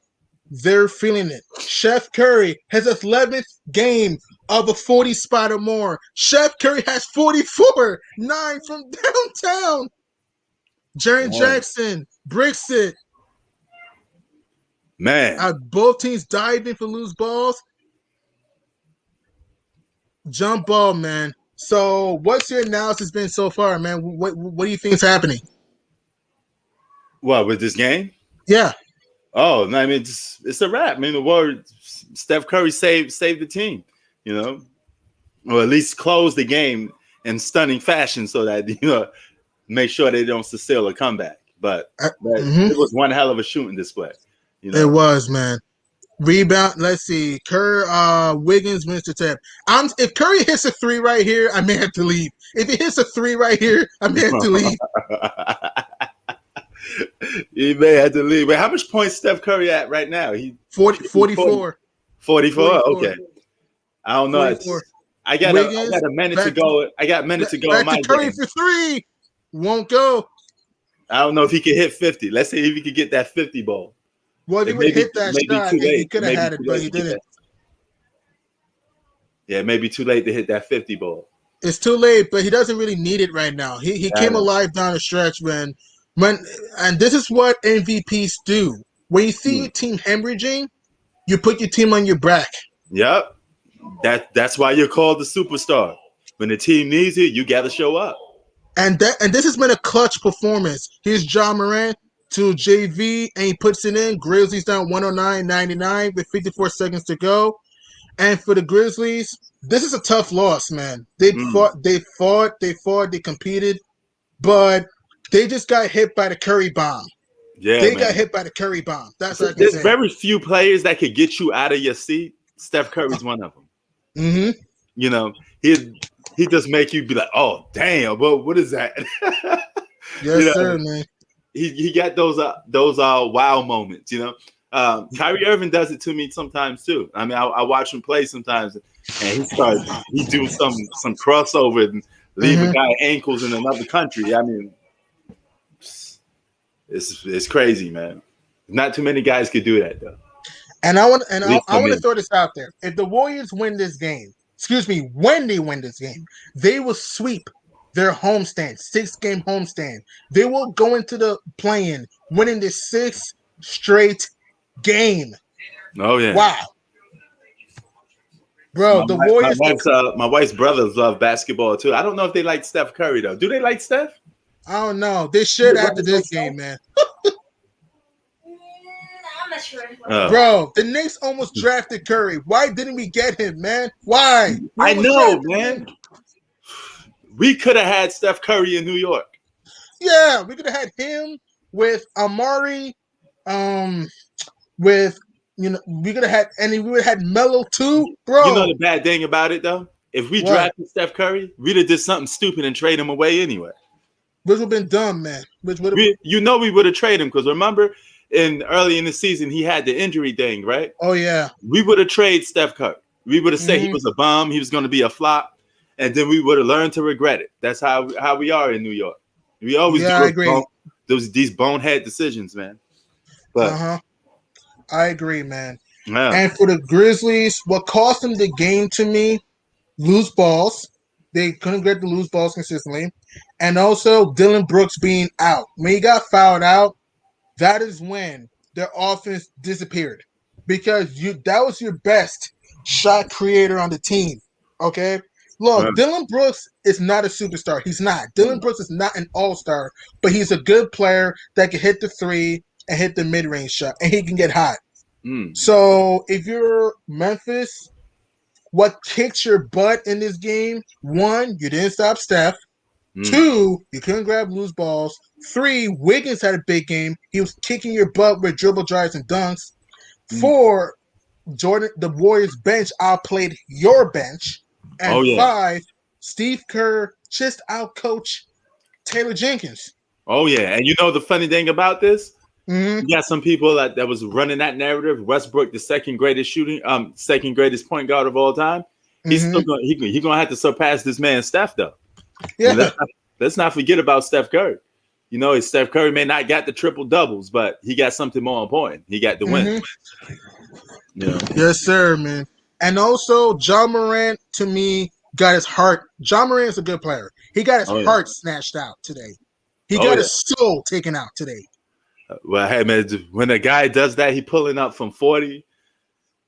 they're feeling it. Chef Curry has his 11th game of a 40 spot or more. Chef Curry has 44, 9 from downtown. Jaren Jackson breaks it. Man. Both teams diving for loose balls. Jump ball, man. So what's your analysis been so far, man? What do you think is happening? What, with this game? Yeah. Oh, I mean, it's a wrap. I mean, the word Steph Curry saved the team, you know, or at least close the game in stunning fashion so that, you know, make sure they don't steal a comeback. But it was one hell of a shooting display. You know? It was, man. Rebound. Let's see. Wiggins wins the tip. If Curry hits a 3 right here, I may have to leave. If he hits a 3 right here, I may have to leave. He may have to leave. Wait, how much points Steph Curry at right now? 44. 44? Okay. I don't know. I got a minute to go. I got a minute to go in my Curry game. For 3. Won't go. I don't know if he can hit 50. Let's see if he could get that 50 ball. Well, if he would hit that shot, he could have had it, but he didn't. Yeah, it may be too late to hit that 50 ball. It's too late, but he doesn't really need it right now. He came alive down the stretch and this is what MVPs do. When you see your team hemorrhaging, you put your team on your back. Yep. That's why you're called the superstar. When the team needs you, you got to show up. And this has been a clutch performance. Here's John Morant to JV, and he puts it in. Grizzlies down 109-99 with 54 seconds to go. And for the Grizzlies, this is a tough loss, man. They competed, but they just got hit by the Curry bomb. Yeah, They man. got hit by the Curry bomb. That's So what I can there's say. very few players that could get you out of your seat. Steph Curry's one of them. Mm-hmm. You know, he just make you be like, oh damn, well, what is that? Yes, sir, man. He got those wow moments, you know. Kyrie Irving does it to me sometimes too. I mean, I watch him play sometimes, and he do some crossover and leave a guy ankles in another country. I mean, it's crazy, man. Not too many guys could do that though. And I want to throw this out there. If the Warriors win this game, when they win this game, they will sweep their homestand, 6-game homestand. They will go into the play-in winning the 6th straight game. Oh yeah! Wow, bro. The Warriors. My wife's brothers love basketball too. I don't know if they like Steph Curry though. Do they like Steph? I don't know. They should after this game, man. I'm not sure. Bro, the Knicks almost drafted Curry. Why didn't we get him, man? Why? I know, man. We could have had Steph Curry in New York. Yeah, we could have had him with Amari, we could have had, and we would have had Melo too, bro. You know the bad thing about it though? If we drafted Steph Curry, we'd have did something stupid and trade him away anyway. Which would have been dumb, man. We would have traded him because remember, early in the season he had the injury thing, right? Oh yeah. We would have traded Steph Curry. We would have said he was a bum, he was going to be a flop, and then we would have learned to regret it. That's how we are in New York. We always do these bonehead decisions, man. But I agree, man. Yeah. And for the Grizzlies, what cost them the game to me, loose balls. They couldn't get the loose balls consistently. And also Dylan Brooks being out. When he got fouled out, that is when their offense disappeared. Because that was your best shot creator on the team. Okay? Look, Dylan Brooks is not a superstar. He's not. Dylan Brooks is not an all-star, but he's a good player that can hit the three and hit the mid-range shot, and he can get hot. So if you're Memphis, what kicked your butt in this game? 1, you didn't stop Steph. 2, you couldn't grab loose balls. 3, Wiggins had a big game. He was kicking your butt with dribble drives and dunks. 4, the Warriors bench outplayed your bench. And 5, Steve Kerr just outcoached Taylor Jenkins. Oh yeah, and you know the funny thing about this? You got some people that was running that narrative. Westbrook, the second greatest point guard of all time. He's still gonna have to surpass this man Steph though. Yeah. Let's not forget about Steph Curry. You know, Steph Curry may not got the triple doubles, but he got something more important. He got the win. Yeah. Yes, sir, man. And also, John Morant to me got his heart. John Morant is a good player. He got his heart snatched out today. He got his soul taken out today. Well, hey man, when a guy does that, he pulling up from 40.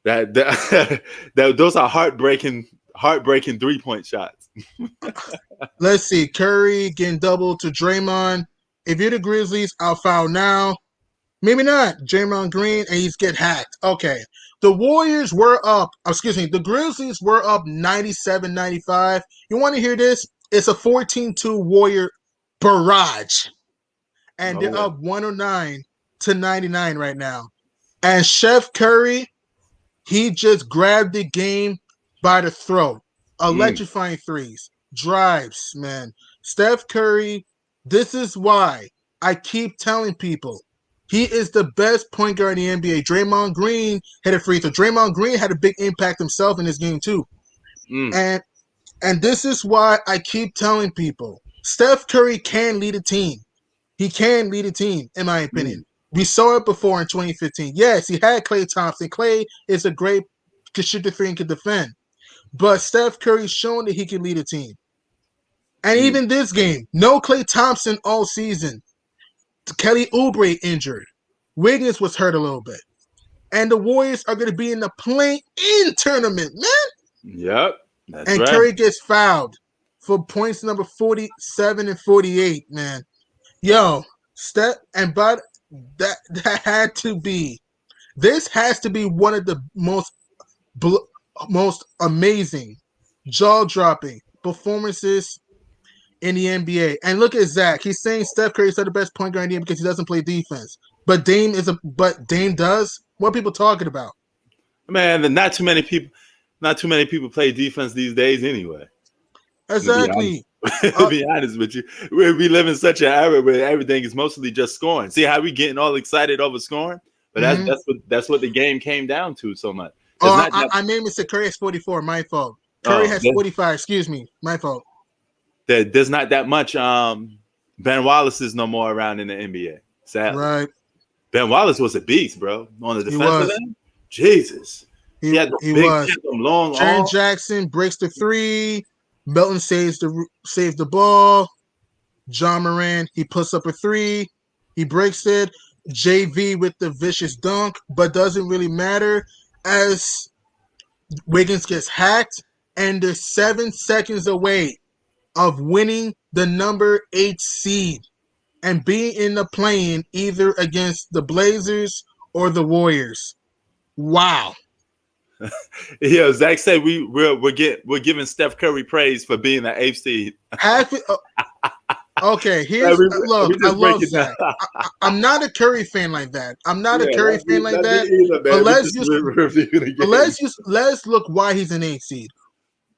Those are heartbreaking 3-point shots. Let's see, Curry getting double to Draymond. If you're the Grizzlies, I'll foul now. Maybe not. Draymond Green, and he's get hacked. Okay. The Warriors were up. The Grizzlies were up 97-95. You want to hear this? It's a 14-2 Warrior barrage. And they're up 109-99 right now. And Chef Curry, he just grabbed the game by the throat. Electrifying threes. Drives, man. Steph Curry, this is why I keep telling people he is the best point guard in the NBA. Draymond Green hit a free throw. Draymond Green had a big impact himself in this game too. And this is why I keep telling people Steph Curry can lead a team. He can lead a team, in my opinion. We saw it before in 2015. Yes, he had Klay Thompson. Klay is a great could shoot the three and could defend. But Steph Curry's shown that he can lead a team. And even this game, no Klay Thompson all season. Kelly Oubre injured. Wiggins was hurt a little bit. And the Warriors are going to be in the play-in tournament, man. Yep. That's and right. Curry gets fouled for points number 47 and 48, man. Yo, that had to be. This has to be one of the most most amazing, jaw-dropping performances in the NBA. And look at Zach. He's saying Steph Curry is the best point guard in the NBA because he doesn't play defense. But Dame does. What are people talking about? Man, not too many people play defense these days anyway. Exactly. To be honest with you, we live in such an era where everything is mostly just scoring. See how we getting all excited over scoring? But that's what the game came down to so much. I made me say Curry has 44. My fault. Curry has 45. Excuse me. My fault. There's not that much Ben Wallace is no more around in the NBA. Sadly. Right. Ben Wallace was a beast, bro. On the defensive end, Jesus. He had the was. Long Jaren Jackson breaks the three. Melton saves the ball. John Moran, he puts up a three. He breaks it. JV with the vicious dunk, but doesn't really matter as Wiggins gets hacked, and they're 7 seconds away of winning the number 8 seed and being in the play-in either against the Blazers or the Warriors. Wow. Yeah, Zach said we're giving Steph Curry praise for being an 8th seed. Okay, here's look. I love Zach. I'm not a Curry fan like that. But let's look why he's an 8th seed.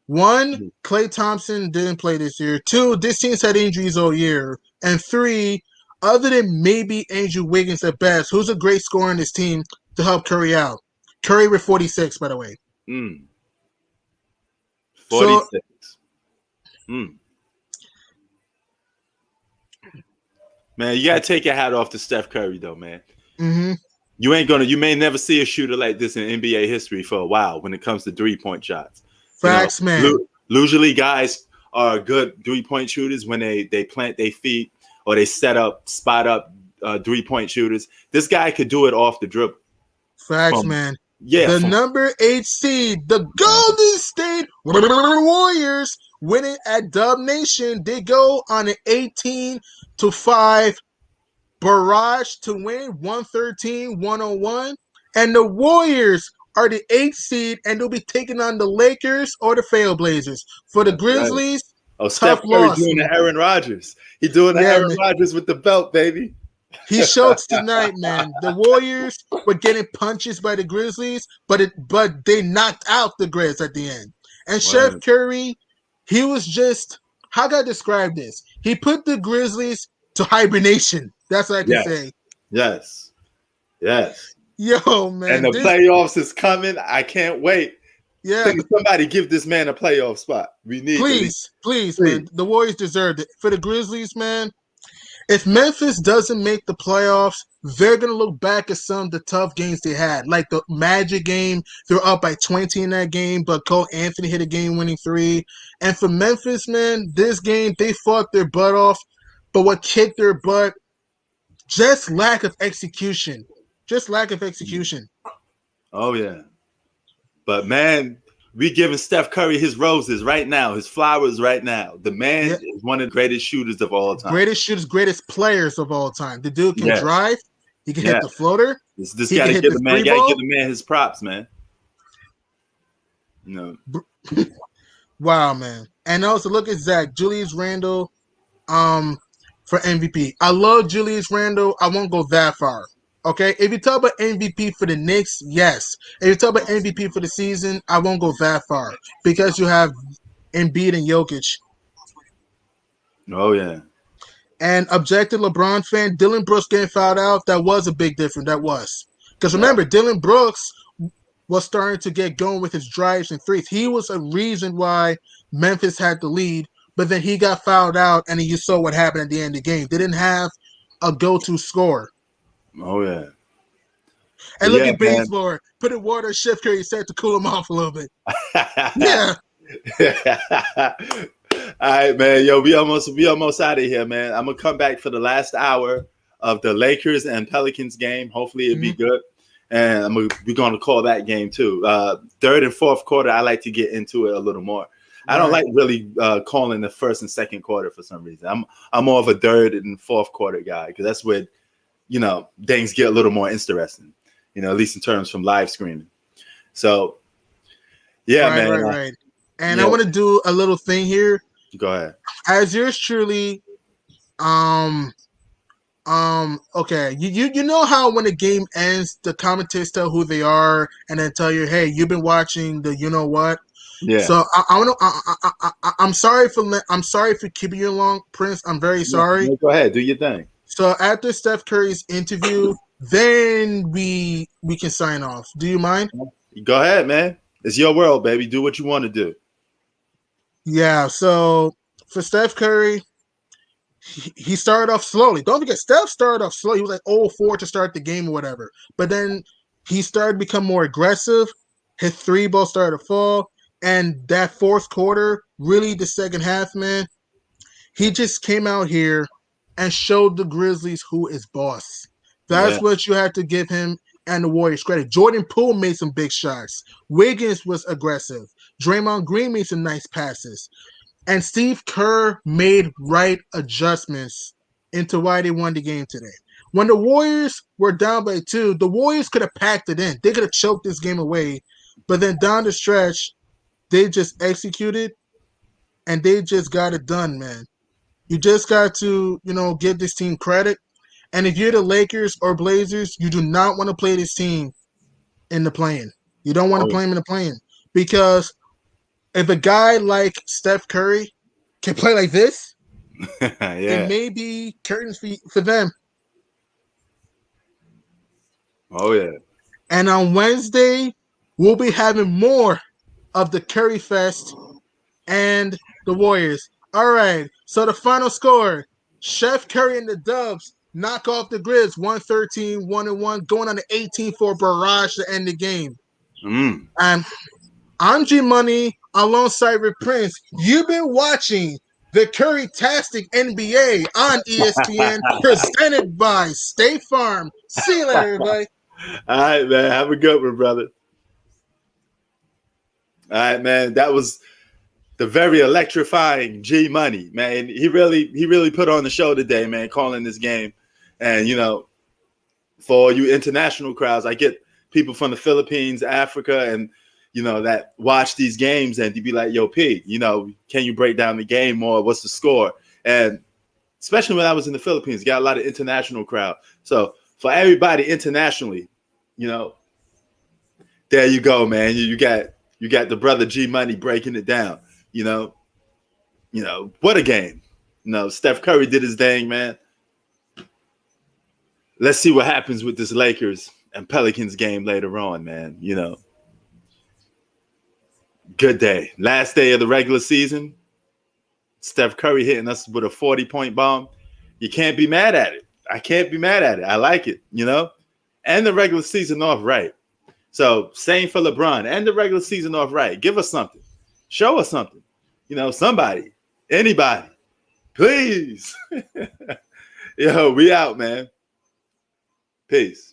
1, Klay Thompson didn't play this year. 2, this team's had injuries all year. And 3, other than maybe Andrew Wiggins at best, who's a great scorer in this team to help Curry out. Curry with 46, by the way. 46. Man, you gotta take your hat off to Steph Curry, though, man. Mm-hmm. You may never see a shooter like this in NBA history for a while when it comes to 3-point shots. Facts, man. Usually, guys are good 3-point shooters when they plant their feet or they spot up 3-point shooters. This guy could do it off the dribble. Facts, man. Yeah, the number 8 seed, the Golden State Warriors, winning at Dub Nation. They go on an 18-5 barrage to win 113-101. And the Warriors are the 8th seed, and they'll be taking on the Lakers or the Trailblazers. For the Grizzlies, right. Steph Curry doing the Aaron Rodgers. He's doing the Aaron Rodgers with the belt, baby. He showed tonight, man. The Warriors were getting punches by the Grizzlies, but they knocked out the Grizz at the end. And Chef Curry, he was just, how can I describe this? He put the Grizzlies to hibernation. That's what I can say. Yes. Yo, man. And the playoffs is coming. I can't wait. Yeah. Can somebody give this man a playoff spot? We need Please, man. The Warriors deserved it. For the Grizzlies, man, if Memphis doesn't make the playoffs, they're going to look back at some of the tough games they had. Like the Magic game, they were up by 20 in that game, but Cole Anthony hit a game-winning 3. And for Memphis, man, this game, they fought their butt off. But what kicked their butt, just lack of execution. Oh, yeah. But, man, we giving Steph Curry his roses right now, his flowers right now. The man is one of the greatest shooters of all time. Greatest shooters, greatest players of all time. The dude can drive. He can hit the floater. This got to give the man his props, man. No. Wow, man. And also look at Zach. Julius Randle for MVP. I love Julius Randle. I won't go that far. Okay? If you talk about MVP for the Knicks, yes. If you talk about MVP for the season, I won't go that far. Because you have Embiid and Jokic. Oh, yeah. And objective LeBron fan, Dylan Brooks getting fouled out, that was a big difference. That was. Because remember, Dylan Brooks was starting to get going with his drives and threes. He was a reason why Memphis had the lead, but then he got fouled out, and you saw what happened at the end of the game. They didn't have a go-to scorer. Oh, yeah. And look at baseball. Put in water, Chef Curry said to cool him off a little bit. Yeah. All right, man. Yo, we almost out of here, man. I'm gonna come back for the last hour of the Lakers and Pelicans game. Hopefully it'll be good. And we're gonna call that game too. Third and fourth quarter, I like to get into it a little more. I don't like really calling the first and second quarter for some reason. I'm more of a third and fourth quarter guy because that's where things get a little more interesting. At least in terms from live screening. So Yeah, Right, man. right. And I Yeah, want to do a little thing here. go ahead. As yours truly, um, okay. You know how when the game ends, the commentators tell who they are and then tell you, hey, you've been watching the you know what. Yeah. So I want to. I'm sorry for keeping you along, Prince. I'm very sorry. No, go ahead. Do your thing. So after Steph Curry's interview, then we can sign off. Do you mind? Go ahead, man. It's your world, baby. Do what you want to do. Yeah. So for Steph Curry, he started off slowly. Don't forget, Steph started off slow. He was like 0-4 to start the game or whatever. But then he started to become more aggressive. His three ball started to fall. And that fourth quarter, really the second half, man, he just came out here and showed the Grizzlies who is boss. Yeah. That's what you have to give him and the Warriors credit. Jordan Poole made some big shots. Wiggins was aggressive. Draymond Green made some nice passes. And Steve Kerr made right adjustments into why they won the game today. When the Warriors were down by 2, the Warriors could have packed it in. They could have choked this game away. But then down the stretch, they just executed and they just got it done, man. You just got to, give this team credit. And if you're the Lakers or Blazers, you do not want to play this team in the play-in. You don't want to Oh, play them in the play-in. Because if a guy like Steph Curry can play like this, yeah. it may be curtains for them. Oh, yeah. And on Wednesday, we'll be having more of the Curry Fest and the Warriors. All right. So the final score: Chef Curry and the Dubs knock off the Grizz 113, 1-1, going on the 18 for barrage to end the game. Mm. And I'm G Money alongside with Prince. You've been watching the Curry-tastic NBA on ESPN, presented by State Farm. See you later, everybody. All right, man. Have a good one, brother. All right, man. That was the very electrifying G Money, man. He really put on the show today, man, calling this game. And, for you international crowds, I get people from the Philippines, Africa, and, that watch these games and to be like, yo, P, can you break down the game more? What's the score? And especially when I was in the Philippines, got a lot of international crowd. So for everybody internationally, there you go, man. You got the brother G Money breaking it down. What a game. Steph Curry did his thing, man. Let's see what happens with this Lakers and Pelicans game later on, man. Good day. Last day of the regular season. Steph Curry hitting us with a 40-point bomb. You can't be mad at it. I can't be mad at it. I like it, And the regular season off right. So same for LeBron. And the regular season off right. Give us something. Show us something. Somebody. Anybody. Please. Yo, we out, man. Peace.